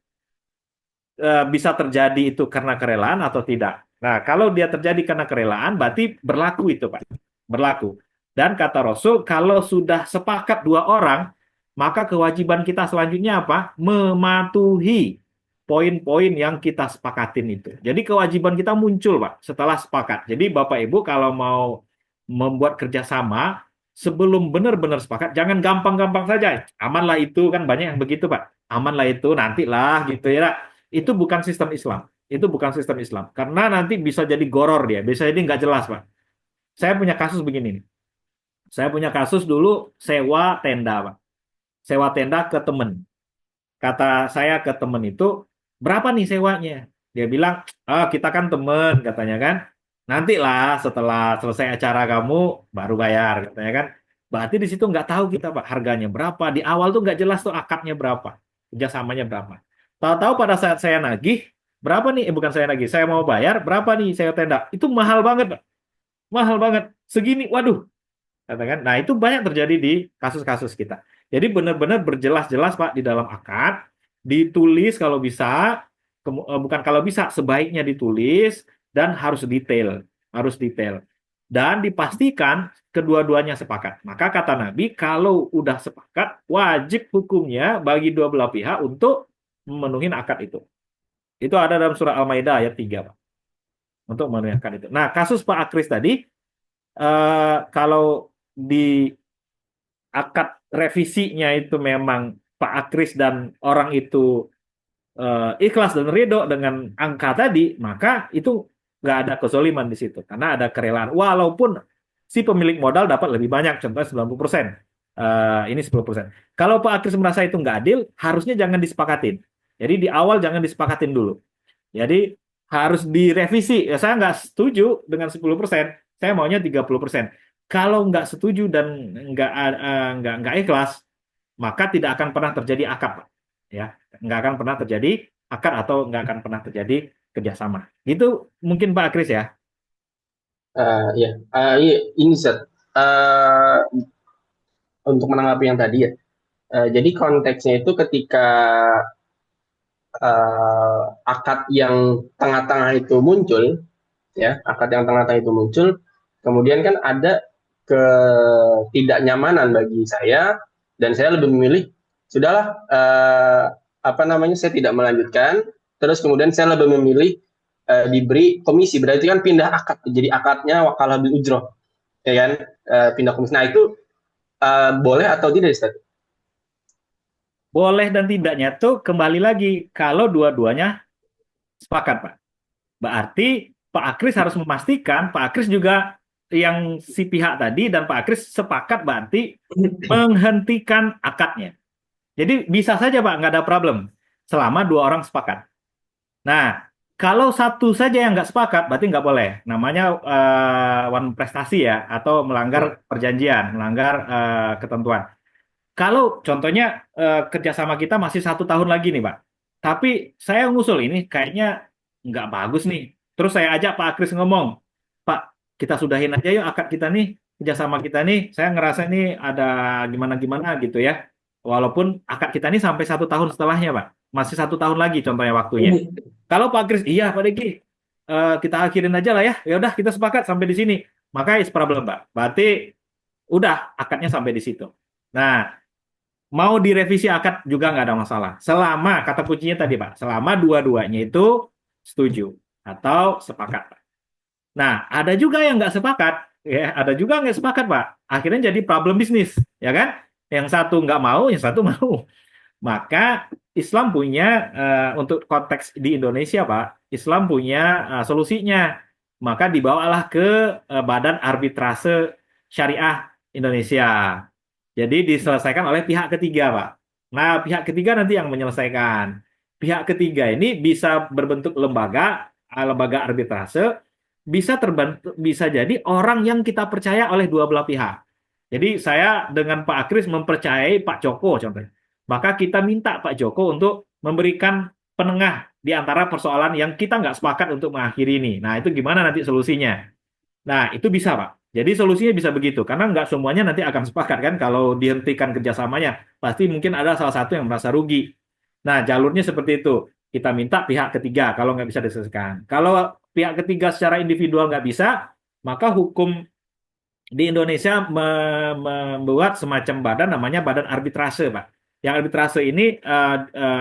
bisa terjadi itu karena kerelaan atau tidak. Nah, kalau dia terjadi karena kerelaan, berarti berlaku itu, Pak. Berlaku. Dan kata Rasul, kalau sudah sepakat dua orang, maka kewajiban kita selanjutnya apa? Mematuhi poin-poin yang kita sepakatin itu. Jadi kewajiban kita muncul, Pak, setelah sepakat. Jadi Bapak Ibu kalau mau membuat kerjasama, sebelum benar-benar sepakat, jangan gampang-gampang saja. Amanlah itu, kan banyak yang begitu, Pak. Amanlah itu, nantilah gitu ya. Itu bukan sistem Islam. Itu bukan sistem Islam. Karena nanti bisa jadi goror dia. Bisa jadi nggak jelas, Pak. Saya punya kasus begini nih. Saya punya kasus dulu sewa tenda, Pak. Sewa tenda ke temen. Kata saya ke temen itu, berapa nih sewanya? Dia bilang, kita kan temen, katanya kan. Nantilah setelah selesai acara kamu, baru bayar, katanya kan. Berarti di situ nggak tahu kita, Pak, harganya berapa. Di awal tuh nggak jelas tuh akadnya berapa. Kerjasamanya berapa. Tahu-tahu pada saat saya nagih, berapa nih? Bukan saya nagih, saya mau bayar, berapa nih sewa tenda? Itu mahal banget, Pak. Mahal banget. Segini, waduh. Katakan. Nah, itu banyak terjadi di kasus-kasus kita. Jadi benar-benar berjelas-jelas, Pak, di dalam akad, ditulis kalau bisa, bukan kalau bisa, sebaiknya ditulis, dan harus detail. Harus detail. Dan dipastikan kedua-duanya sepakat. Maka kata Nabi, kalau udah sepakat, wajib hukumnya bagi dua belah pihak untuk memenuhi akad itu. Itu ada dalam surah Al-Maidah ayat 3, Pak. Untuk memenuhi akad itu. Nah, kasus Pak Akris tadi, kalau di akad revisinya itu memang Pak Akris dan orang itu ikhlas dan ridho dengan angka tadi, maka itu nggak ada kezoliman di situ. Karena ada kerelaan. Walaupun si pemilik modal dapat lebih banyak, contohnya 90%. Ini 10%. Kalau Pak Akris merasa itu nggak adil, harusnya jangan disepakatin. Jadi di awal jangan disepakatin dulu. Jadi harus direvisi. Ya, saya nggak setuju dengan 10%. Saya maunya 30%. Kalau nggak setuju dan nggak ikhlas, maka tidak akan pernah terjadi akad, Pak. Ya, nggak akan pernah terjadi akad atau nggak akan pernah terjadi kerjasama. Itu mungkin Pak Akris ya. Ya, iya, ini Zat. Eh, untuk menanggapi yang tadi ya. Jadi konteksnya itu ketika akad yang tengah-tengah itu muncul, ya, akad yang tengah-tengah itu muncul, kemudian kan ada ketidaknyamanan bagi saya, dan saya lebih memilih, sudahlah, apa namanya, saya tidak melanjutkan, terus kemudian saya lebih memilih diberi komisi, berarti kan pindah akad, jadi akadnya wakalah bil ujroh, ya kan, pindah komisi. Nah itu boleh atau tidak, Ustaz? Boleh dan tidaknya tuh kembali lagi kalau dua-duanya sepakat, Pak. Berarti Pak Akris harus memastikan Pak Akris juga yang si pihak tadi dan Pak Akris sepakat berarti menghentikan akadnya. Jadi bisa saja Pak, nggak ada problem selama dua orang sepakat. Nah, kalau satu saja yang nggak sepakat, berarti nggak boleh. Namanya one prestasi ya, atau melanggar perjanjian, melanggar ketentuan. Kalau contohnya kerjasama kita masih 1 tahun lagi nih Pak, tapi saya ngusul ini kayaknya nggak bagus nih. Terus saya ajak Pak Akris ngomong, Pak, kita sudahin aja yuk akad kita nih, kerjasama kita nih. Saya ngerasa ini ada gimana-gimana gitu ya. Walaupun akad kita ini sampai 1 tahun setelahnya Pak, masih 1 tahun lagi contohnya waktunya. Kalau Pak Kris, iya Pak Deki, kita akhirin aja lah ya. Ya udah kita sepakat sampai di sini. Maka is problem Pak. Berarti udah akadnya sampai di situ. Nah, mau direvisi akad juga nggak ada masalah. Selama kata kuncinya tadi Pak, selama dua-duanya itu setuju atau sepakat Pak. Nah, ada juga yang nggak sepakat, ya, ada juga nggak sepakat Pak. Akhirnya jadi problem bisnis, ya kan? Yang satu nggak mau, yang satu mau. Maka Islam punya untuk konteks di Indonesia, Pak, Islam punya solusinya. Maka dibawalah ke Badan Arbitrase Syariah Indonesia. Jadi diselesaikan oleh pihak ketiga, Pak. Nah, pihak ketiga nanti yang menyelesaikan. Pihak ketiga ini bisa berbentuk lembaga, lembaga arbitrase, bisa terbentuk, bisa jadi orang yang kita percaya oleh dua belah pihak. Jadi saya dengan Pak Akris mempercayai Pak Joko contohnya. Maka kita minta Pak Joko untuk memberikan penengah di antara persoalan yang kita nggak sepakat untuk mengakhiri ini. Nah, itu gimana nanti solusinya? Nah, itu bisa, Pak. Jadi solusinya bisa begitu, karena nggak semuanya nanti akan sepakat kan kalau dihentikan kerjasamanya. Pasti mungkin ada salah satu yang merasa rugi. Nah, jalurnya seperti itu. Kita minta pihak ketiga kalau nggak bisa diselesaikan. Kalau pihak ketiga secara individual nggak bisa, maka hukum di Indonesia membuat semacam badan namanya badan arbitrase, Pak. Yang arbitrase ini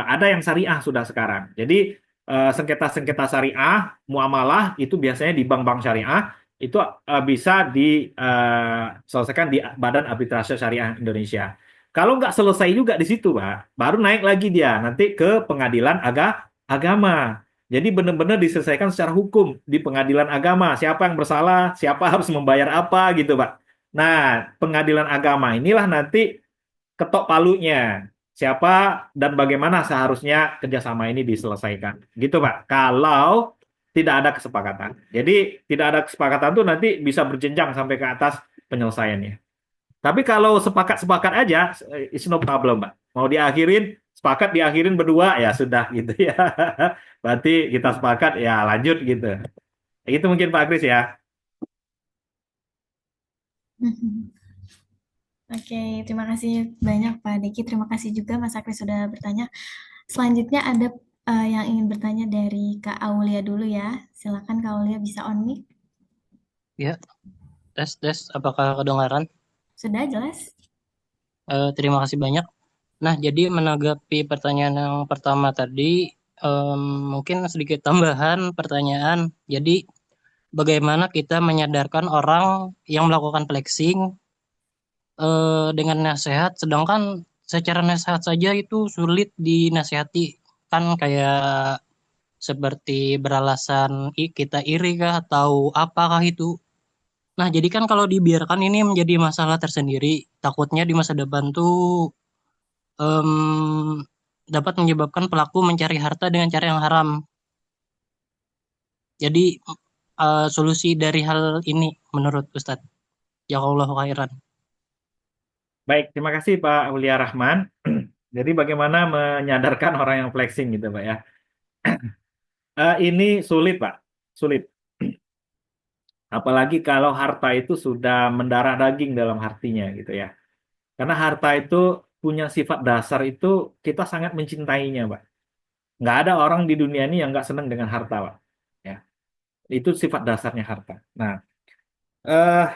ada yang syariah sudah sekarang. Jadi sengketa-sengketa syariah, muamalah itu biasanya di bank-bank syariah itu bisa diselesaikan di Badan Arbitrase Syariah Indonesia. Kalau nggak selesai juga di situ, Pak, baru naik lagi dia nanti ke pengadilan agama. Jadi benar-benar diselesaikan secara hukum di pengadilan agama. Siapa yang bersalah, siapa harus membayar apa gitu, Pak. Nah, pengadilan agama inilah nanti ketok palunya. Siapa dan bagaimana seharusnya kerjasama ini diselesaikan. Gitu, Pak. Kalau tidak ada kesepakatan. Jadi tidak ada kesepakatan tuh nanti bisa berjenjang sampai ke atas penyelesaiannya. Tapi kalau sepakat-sepakat aja, it's no problem, Pak. Mau diakhirin, sepakat diakhirin berdua, ya sudah gitu ya. Berarti kita sepakat, ya lanjut gitu. Itu mungkin Pak Kris ya. Oke, terima kasih banyak Pak Deki. Terima kasih juga Mas Akri sudah bertanya. Selanjutnya ada yang ingin bertanya dari Kak Aulia dulu ya. Silakan Kak Aulia bisa on mic. Ya, tes, apakah kedengaran? Sudah jelas? Terima kasih banyak. Nah, jadi menanggapi pertanyaan yang pertama tadi, mungkin sedikit tambahan pertanyaan. Jadi, bagaimana kita menyadarkan orang yang melakukan flexing dengan nasihat, sedangkan secara nasihat saja itu sulit dinasihati, kan kayak seperti beralasan kita iri kah atau apakah itu. Nah, jadi kan kalau dibiarkan ini menjadi masalah tersendiri, takutnya di masa depan tuh em, dapat menyebabkan pelaku mencari harta dengan cara yang haram. Jadi solusi dari hal ini menurut Ustadz. Jazakallahu khairan. Baik, terima kasih Pak Aulia Rahman. Jadi bagaimana menyadarkan orang yang flexing gitu Pak ya. Ini sulit Pak, sulit. Apalagi kalau harta itu sudah mendarah daging dalam hatinya gitu ya. Karena harta itu punya sifat dasar itu kita sangat mencintainya, Pak. Nggak ada orang di dunia ini yang nggak senang dengan harta, Pak. Ya, itu sifat dasarnya harta. Nah,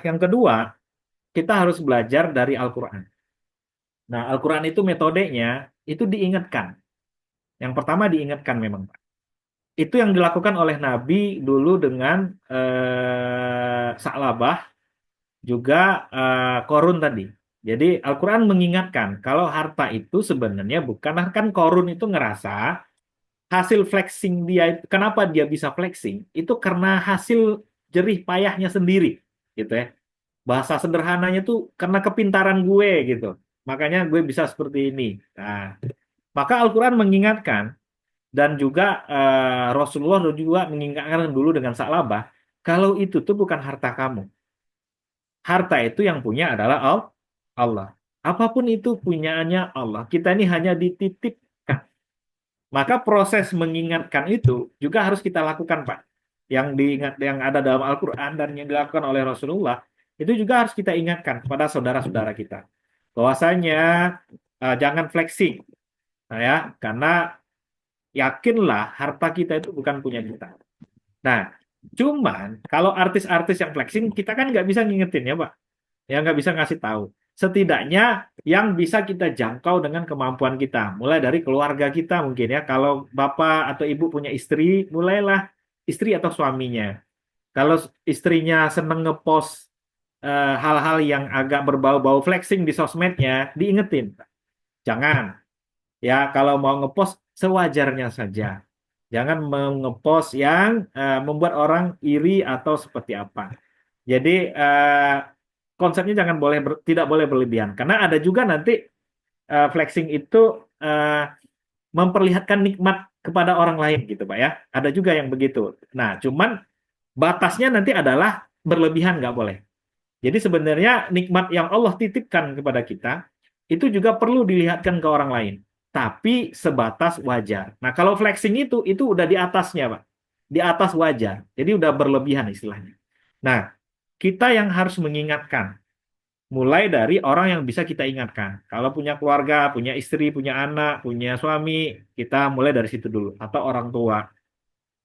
yang kedua, kita harus belajar dari Al-Quran. Nah, Al-Quran itu metodenya itu diingatkan. Yang pertama diingatkan memang, Pak. Itu yang dilakukan oleh Nabi dulu dengan Sa'labah, juga Korun tadi. Jadi Al-Quran mengingatkan kalau harta itu sebenarnya bukan, kan Korun itu ngerasa hasil flexing dia, kenapa dia bisa flexing, itu karena hasil jerih payahnya sendiri, gitu ya. Bahasa sederhananya tuh karena kepintaran gue gitu. Makanya gue bisa seperti ini. Nah, maka Al-Quran mengingatkan dan juga Rasulullah juga mengingatkan dulu dengan Sa'labah kalau itu tuh bukan harta kamu. Harta itu yang punya adalah Allah. Apapun itu punyaannya Allah. Kita ini hanya dititipkan. Maka proses mengingatkan itu juga harus kita lakukan, Pak. Yang diingat, yang ada dalam Al-Quran dan yang dilakukan oleh Rasulullah, itu juga harus kita ingatkan kepada saudara-saudara kita. Bahwasanya jangan flexing, nah, ya, karena yakinlah harta kita itu bukan punya kita. Nah, cuman kalau artis-artis yang flexing, kita kan nggak bisa ngingetin ya, Pak. Ya nggak bisa ngasih tahu. Setidaknya yang bisa kita jangkau dengan kemampuan kita. Mulai dari keluarga kita mungkin ya. Kalau bapak atau ibu punya istri, mulailah istri atau suaminya. Kalau istrinya seneng ngepost hal-hal yang agak berbau-bau flexing di sosmednya, diingetin. Jangan. Ya, kalau mau ngepost sewajarnya saja. Jangan ngepost yang membuat orang iri atau seperti apa. Jadi konsepnya jangan tidak boleh berlebihan. Karena ada juga nanti flexing itu eh, memperlihatkan nikmat kepada orang lain gitu, Pak ya. Ada juga yang begitu. Nah, cuman batasnya nanti adalah berlebihan nggak boleh. Jadi sebenarnya nikmat yang Allah titipkan kepada kita itu juga perlu dilihatkan ke orang lain, tapi sebatas wajar. Nah, kalau flexing itu udah di atasnya, Pak. Di atas wajar. Jadi udah berlebihan istilahnya. Nah, kita yang harus mengingatkan, mulai dari orang yang bisa kita ingatkan. Kalau punya keluarga, punya istri, punya anak, punya suami, kita mulai dari situ dulu. Atau orang tua.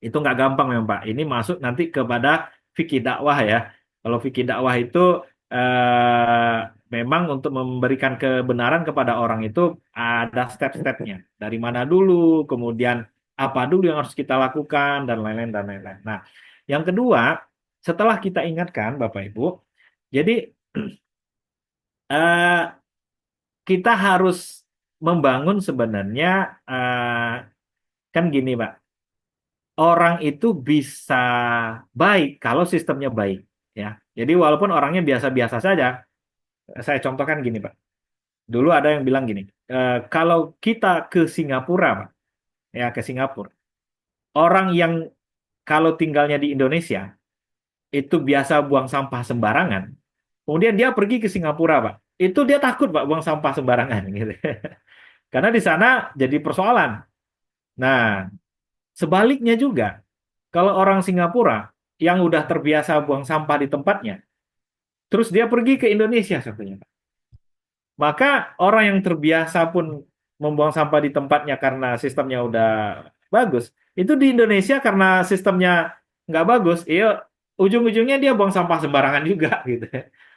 Itu nggak gampang memang, Pak. Ini masuk nanti kepada fikih dakwah ya. Kalau fikih dakwah itu eh, memang untuk memberikan kebenaran kepada orang itu ada step-stepnya. Dari mana dulu, kemudian apa dulu yang harus kita lakukan, dan lain-lain, dan lain-lain. Nah, yang kedua, setelah kita ingatkan, Bapak Ibu, jadi eh, kita harus membangun sebenarnya, kan gini, Pak. Orang itu bisa baik kalau sistemnya baik, ya. Jadi walaupun orangnya biasa-biasa saja, saya contohkan gini, Pak. Dulu ada yang bilang gini, kalau kita ke Singapura, Pak, ya ke Singapura, orang yang kalau tinggalnya di Indonesia itu biasa buang sampah sembarangan, kemudian dia pergi ke Singapura, Pak, itu dia takut, Pak, buang sampah sembarangan, gitu. Karena di sana jadi persoalan. Nah, sebaliknya juga, kalau orang Singapura yang udah terbiasa buang sampah di tempatnya, terus dia pergi ke Indonesia satunya, maka orang yang terbiasa pun membuang sampah di tempatnya karena sistemnya udah bagus, itu di Indonesia karena sistemnya nggak bagus, iya ujung-ujungnya dia buang sampah sembarangan juga gitu.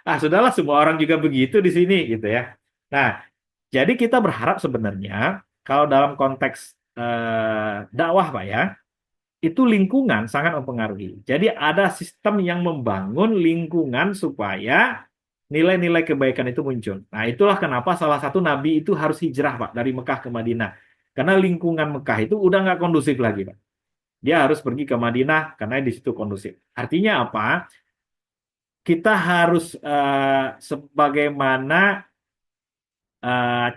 Ah, sudahlah, semua orang juga begitu di sini gitu ya. Nah, jadi kita berharap sebenarnya kalau dalam konteks dakwah, Pak ya, itu lingkungan sangat mempengaruhi. Jadi ada sistem yang membangun lingkungan supaya nilai-nilai kebaikan itu muncul. Nah, itulah kenapa salah satu nabi itu harus hijrah, Pak, dari Mekah ke Madinah. Karena lingkungan Mekah itu udah nggak kondusif lagi, Pak. Dia harus pergi ke Madinah karena di situ kondusif. Artinya apa? Kita harus sebagaimana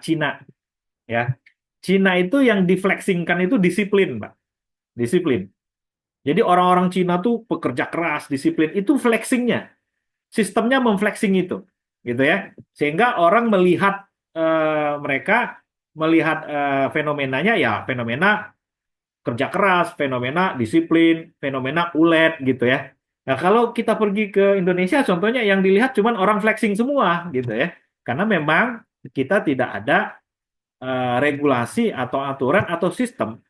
Cina, ya. Cina itu yang difleksingkan itu disiplin, Pak. Disiplin. Jadi orang-orang Cina tuh pekerja keras, disiplin. Itu flexingnya. Sistemnya memflexing itu. Gitu ya. Sehingga orang melihat mereka, melihat fenomenanya ya fenomena kerja keras, fenomena disiplin, fenomena ulet gitu ya. Nah, kalau kita pergi ke Indonesia, contohnya yang dilihat cuma orang flexing semua, gitu ya. Karena memang kita tidak ada regulasi atau aturan atau sistem,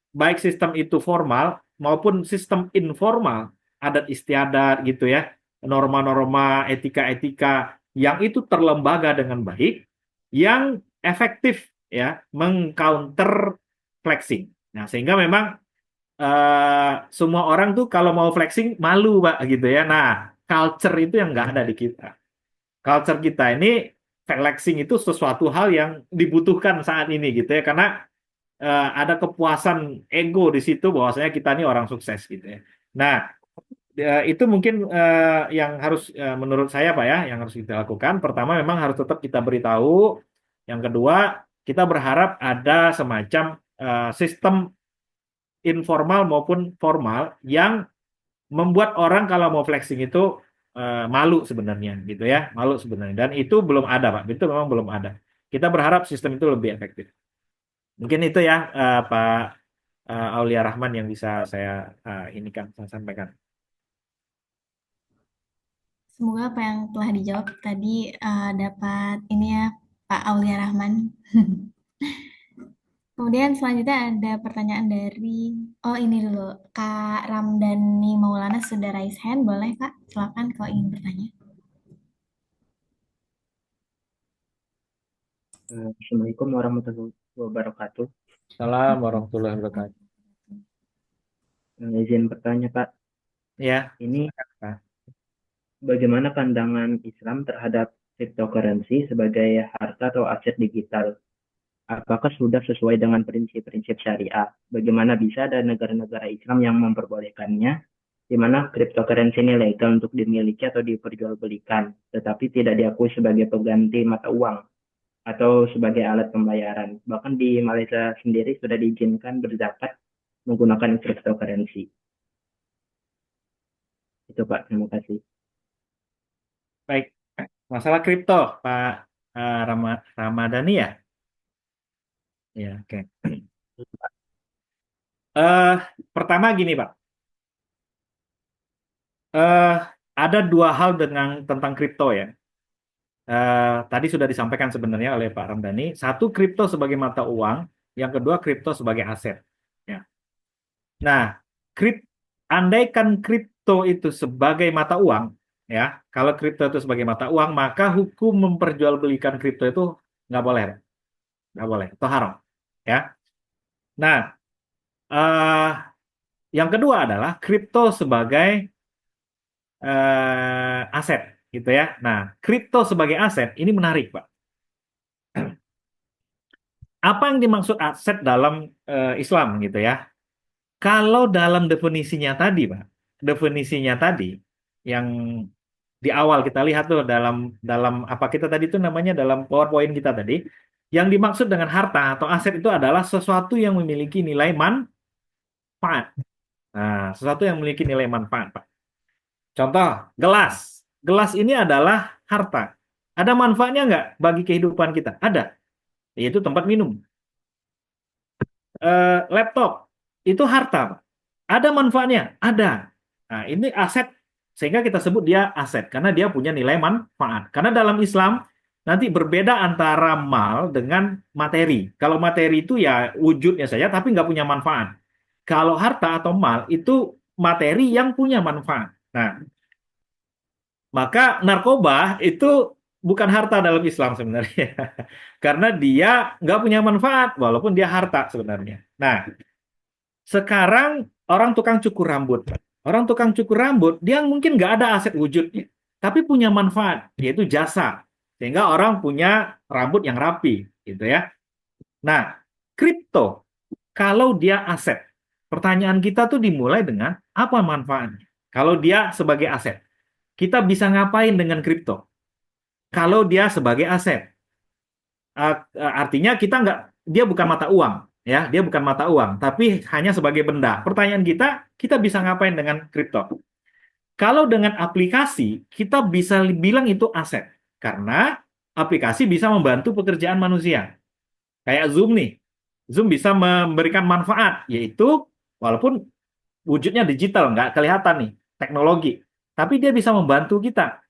baik sistem itu formal maupun sistem informal, adat istiadat gitu ya, norma-norma etika-etika yang itu terlembaga dengan baik, yang efektif ya mengcounter flexing. Nah, sehingga memang semua orang tuh kalau mau flexing malu Pak gitu ya. Nah, culture itu yang nggak ada di kita. Culture kita ini flexing itu sesuatu hal yang dibutuhkan saat ini gitu ya, karena ada kepuasan ego di situ bahwasanya kita ini orang sukses gitu ya. Nah, itu mungkin yang harus menurut saya Pak ya, yang harus kita lakukan. Pertama memang harus tetap kita beritahu. Yang kedua, kita berharap ada semacam sistem informal maupun formal yang membuat orang kalau mau flexing itu malu sebenarnya gitu ya, malu sebenarnya. Dan itu belum ada Pak, itu memang belum ada. Kita berharap sistem itu lebih efektif. Mungkin itu ya Pak Aulia Rahman yang bisa saya saya sampaikan. Semoga apa yang telah dijawab tadi dapat ini ya Pak Aulia Rahman. Kemudian selanjutnya ada pertanyaan dari, oh ini dulu, Kak Ramdhani Maulana sudah raise hand, boleh Kak? Silakan kalau ingin bertanya. Assalamualaikum warahmatullahi wabarakatuh. Salam warahmatullahi wabarakatuh. Izin bertanya, Pak. Ya, Ini Pak. bagaimana pandangan Islam terhadap cryptocurrency sebagai harta atau aset digital? Apakah sudah sesuai dengan prinsip-prinsip syariah? Bagaimana bisa ada negara-negara Islam yang memperbolehkannya, di mana cryptocurrency ini legal untuk dimiliki atau diperjualbelikan, tetapi tidak diakui sebagai pengganti mata uang atau sebagai alat pembayaran. Bahkan di Malaysia sendiri sudah diizinkan berzakat menggunakan cryptocurrency. Itu Pak, terima kasih. Baik, masalah kripto Pak Ramadhani ya? Ya, oke. Pertama gini Pak, ada dua hal tentang kripto ya. Tadi sudah disampaikan sebenarnya oleh Pak Ramdhani. Satu, kripto sebagai mata uang, yang kedua kripto sebagai aset. Ya. Nah, andaikan kripto itu sebagai mata uang, ya, kalau kripto itu sebagai mata uang, maka hukum memperjualbelikan kripto itu nggak boleh, nggak boleh, itu haram, ya. Nah, yang kedua adalah kripto sebagai aset, gitu ya. Nah, kripto sebagai aset ini menarik, Pak. Apa yang dimaksud aset dalam Islam, gitu ya? Kalau dalam definisinya tadi, Pak, definisinya tadi yang di awal kita lihat tuh dalam apa kita tadi itu namanya dalam PowerPoint kita tadi, yang dimaksud dengan harta atau aset itu adalah sesuatu yang memiliki nilai manfaat. Nah, sesuatu yang memiliki nilai manfaat, Pak. Contoh, gelas. Gelas ini adalah harta. Ada manfaatnya nggak bagi kehidupan kita? Ada, yaitu tempat minum. Laptop itu harta, Pak. Ada manfaatnya? Ada. Nah, ini aset, sehingga kita sebut dia aset karena dia punya nilai manfaat. Karena dalam Islam nanti berbeda antara mal dengan materi. Kalau materi itu ya wujudnya saja tapi nggak punya manfaat. Kalau harta atau mal itu materi yang punya manfaat. Nah, maka narkoba itu bukan harta dalam Islam sebenarnya. Karena dia nggak punya manfaat walaupun dia harta sebenarnya. Nah, sekarang orang tukang cukur rambut. Orang tukang cukur rambut, dia mungkin nggak ada aset wujudnya, tapi punya manfaat, yaitu jasa. Sehingga orang punya rambut yang rapi, gitu ya. Nah, kripto, kalau dia aset, pertanyaan kita tuh dimulai dengan apa manfaatnya? Kalau dia sebagai aset, kita bisa ngapain dengan kripto? Kalau dia sebagai aset, artinya kita nggak, dia bukan mata uang, ya, dia bukan mata uang, tapi hanya sebagai benda. Pertanyaan kita bisa ngapain dengan kripto? Kalau dengan aplikasi, kita bisa bilang itu aset, karena aplikasi bisa membantu pekerjaan manusia. Kayak Zoom nih, Zoom bisa memberikan manfaat, yaitu walaupun wujudnya digital, nggak kelihatan nih, teknologi. tapi dia bisa membantu kita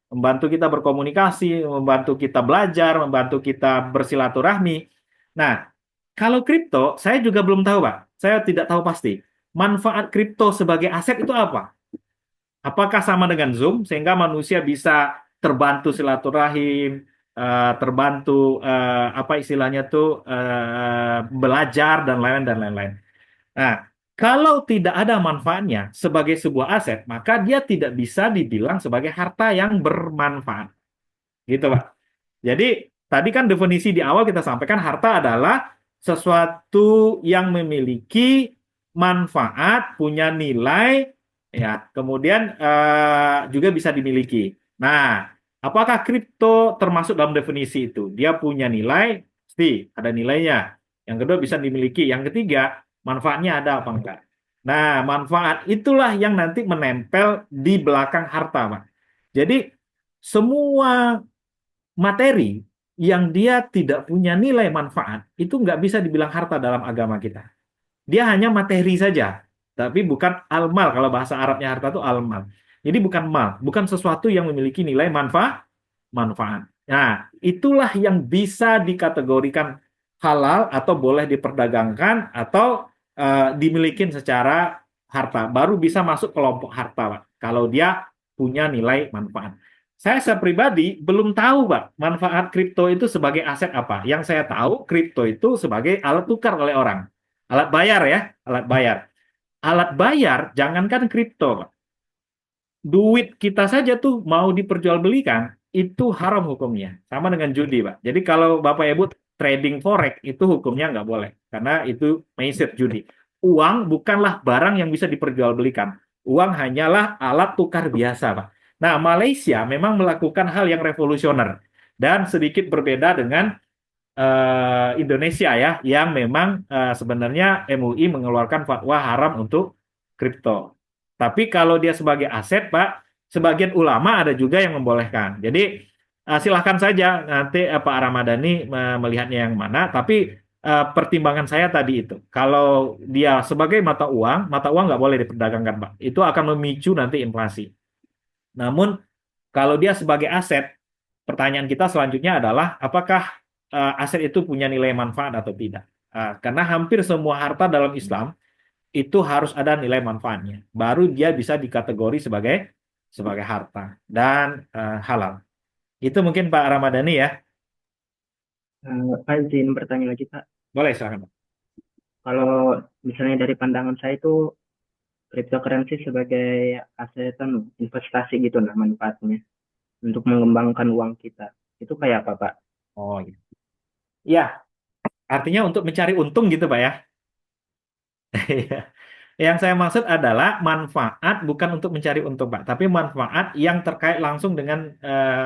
berkomunikasi, membantu kita belajar, membantu kita bersilaturahmi. Nah, kalau kripto, saya juga belum tahu, Pak. Saya tidak tahu pasti. Manfaat kripto sebagai aset itu apa? Apakah sama dengan Zoom sehingga manusia bisa terbantu silaturahim, terbantu apa istilahnya tuh belajar dan lain-lain dan lain-lain. Nah, kalau tidak ada manfaatnya sebagai sebuah aset, maka dia tidak bisa dibilang sebagai harta yang bermanfaat. Gitu, Pak. Jadi, tadi kan definisi di awal kita sampaikan harta adalah sesuatu yang memiliki manfaat, punya nilai, ya, kemudian juga bisa dimiliki. Nah, apakah kripto termasuk dalam definisi itu? Dia punya nilai, pasti ada nilainya. Yang kedua bisa dimiliki. Yang ketiga, manfaatnya ada apa enggak? Nah, manfaat itulah yang nanti menempel di belakang harta, Pak. Jadi, semua materi yang dia tidak punya nilai manfaat itu nggak bisa dibilang harta dalam agama kita. Dia hanya materi saja, tapi bukan almal. Kalau bahasa Arabnya harta itu almal. Jadi bukan mal, bukan sesuatu yang memiliki nilai manfaat. Nah, itulah yang bisa dikategorikan halal atau boleh diperdagangkan atau dimiliki secara harta. Baru bisa masuk kelompok harta, Pak. Kalau dia punya nilai manfaat. Saya pribadi belum tahu, Pak, manfaat kripto itu sebagai aset apa. Yang saya tahu, kripto itu sebagai alat tukar oleh orang. Alat bayar ya, alat bayar. Alat bayar, jangankan kripto, Pak. Duit kita saja tuh mau diperjualbelikan, itu haram hukumnya. Sama dengan judi, Pak. Jadi kalau Bapak Ibu trading forex, itu hukumnya nggak boleh. Karena itu main judi. Uang bukanlah barang yang bisa diperjualbelikan. Uang hanyalah alat tukar biasa, Pak. Nah, Malaysia memang melakukan hal yang revolusioner. Dan sedikit berbeda dengan Indonesia ya, yang memang sebenarnya MUI mengeluarkan fatwa haram untuk kripto. Tapi kalau dia sebagai aset, Pak, sebagian ulama ada juga yang membolehkan. Jadi silahkan saja nanti Pak Ramadhani melihatnya yang mana. Tapi pertimbangan saya tadi itu, kalau dia sebagai mata uang nggak boleh diperdagangkan, Pak. Itu akan memicu nanti inflasi. Namun kalau dia sebagai aset, pertanyaan kita selanjutnya adalah apakah aset itu punya nilai manfaat atau tidak? Karena hampir semua harta dalam Islam itu harus ada nilai manfaatnya. Baru dia bisa dikategori sebagai harta dan halal. Itu mungkin Pak Ramadhani ya. Pak izin bertanya lagi Pak. Boleh silakan, Pak. Kalau misalnya dari pandangan saya itu cryptocurrency sebagai aset investasi gitu nah manfaatnya untuk mengembangkan uang kita. Itu kayak apa Pak? Oh iya. Ya, artinya untuk mencari untung gitu Pak ya. Iya. Yang saya maksud adalah manfaat bukan untuk mencari untung, Pak, tapi manfaat yang terkait langsung dengan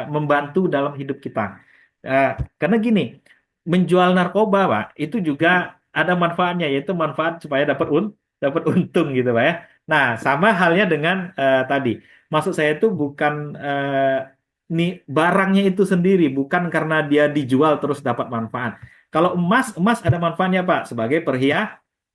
membantu dalam hidup kita. Eh, karena gini, menjual narkoba, Pak, itu juga ada manfaatnya, yaitu manfaat supaya dapat untung gitu, Pak ya. Nah, sama halnya dengan tadi. Maksud saya itu bukan nih barangnya itu sendiri, bukan karena dia dijual terus dapat manfaat. Kalau emas ada manfaatnya, Pak, sebagai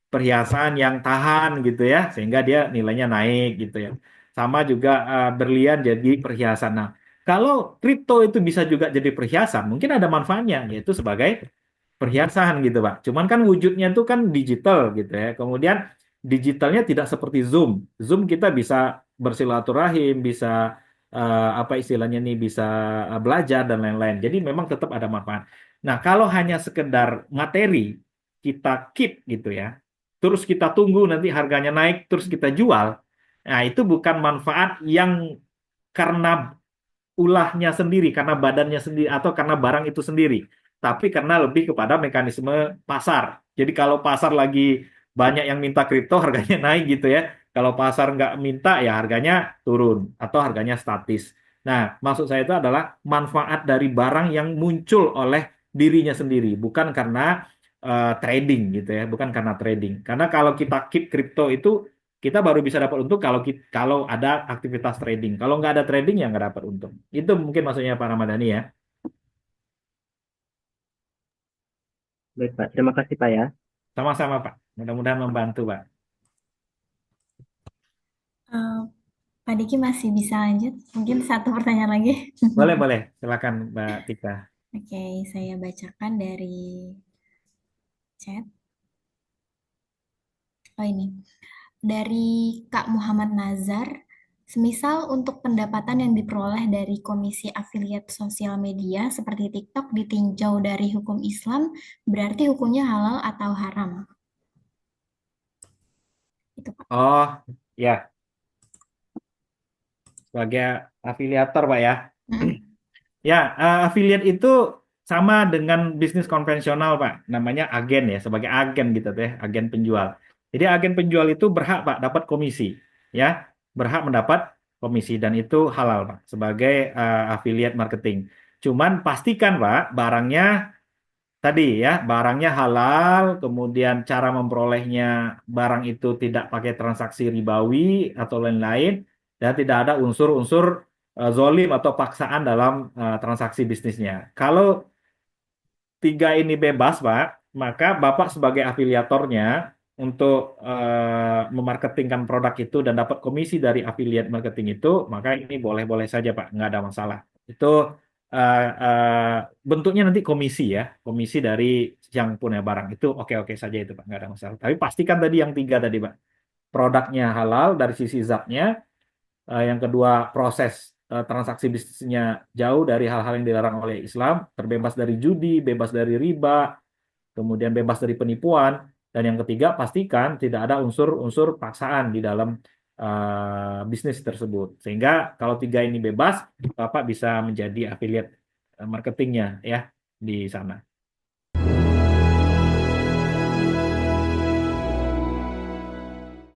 perhiasan yang tahan gitu ya, sehingga dia nilainya naik gitu ya. Sama juga berlian jadi perhiasan. Nah, kalau kripto itu bisa juga jadi perhiasan, mungkin ada manfaatnya, yaitu sebagai perhiasan gitu, Pak. Cuman kan wujudnya itu kan digital gitu ya. Kemudian digitalnya tidak seperti Zoom. Zoom kita bisa bersilaturahim, bisa apa istilahnya nih, bisa belajar dan lain-lain. Jadi memang tetap ada manfaat. Nah, kalau hanya sekedar materi kita keep gitu ya, terus kita tunggu nanti harganya naik, terus kita jual. Nah, itu bukan manfaat yang karena ulahnya sendiri, karena badannya sendiri, atau karena barang itu sendiri. Tapi karena lebih kepada mekanisme pasar. Jadi kalau pasar lagi banyak yang minta kripto, harganya naik gitu ya. Kalau pasar nggak minta, ya harganya turun atau harganya statis. Nah, maksud saya itu adalah manfaat dari barang yang muncul oleh dirinya sendiri, bukan karena trading gitu ya, bukan karena trading. Karena kalau kita keep kripto itu kita baru bisa dapat untung kalau ada aktivitas trading. Kalau nggak ada trading ya nggak dapat untung. Itu mungkin maksudnya Pak Ramadhani ya. Baik Pak, terima kasih Pak ya. Sama-sama Pak. Mudah-mudahan membantu Pak. Eh, Pak Diki masih bisa lanjut? Mungkin satu pertanyaan lagi. Boleh, boleh. Silakan Mbak Tika. Oke, saya bacakan dari chat. Oh ini, dari Kak Muhammad Nazar. Semisal untuk pendapatan yang diperoleh dari komisi afiliat sosial media seperti TikTok ditinjau dari hukum Islam, berarti hukumnya halal atau haram? Itu Pak. Oh, ya. Sebagai afiliator, Pak ya. Mm-mm. Ya, affiliate itu sama dengan bisnis konvensional, Pak. Namanya agen ya, sebagai agen gitu teh, agen penjual. Jadi agen penjual itu berhak, Pak, dapat komisi. Ya, berhak mendapat komisi dan itu halal, Pak, sebagai affiliate marketing. Cuman pastikan, Pak, barangnya tadi ya, barangnya halal, kemudian cara memperolehnya barang itu tidak pakai transaksi ribawi atau lain-lain, dan tidak ada unsur-unsur zolim atau paksaan dalam transaksi bisnisnya. Kalau tiga ini bebas, Pak, maka Bapak sebagai afiliatornya untuk memarketingkan produk itu dan dapat komisi dari affiliate marketing itu, maka ini boleh-boleh saja, Pak, nggak ada masalah. Itu bentuknya nanti komisi ya, komisi dari yang punya barang itu oke-oke saja itu, Pak, nggak ada masalah. Tapi pastikan tadi yang tiga tadi, Pak, produknya halal dari sisi zatnya, yang kedua proses transaksi bisnisnya jauh dari hal-hal yang dilarang oleh Islam, terbebas dari judi, bebas dari riba, kemudian bebas dari penipuan, dan yang ketiga pastikan tidak ada unsur-unsur paksaan di dalam bisnis tersebut. Sehingga kalau tiga ini bebas, Bapak bisa menjadi affiliate marketingnya ya di sana.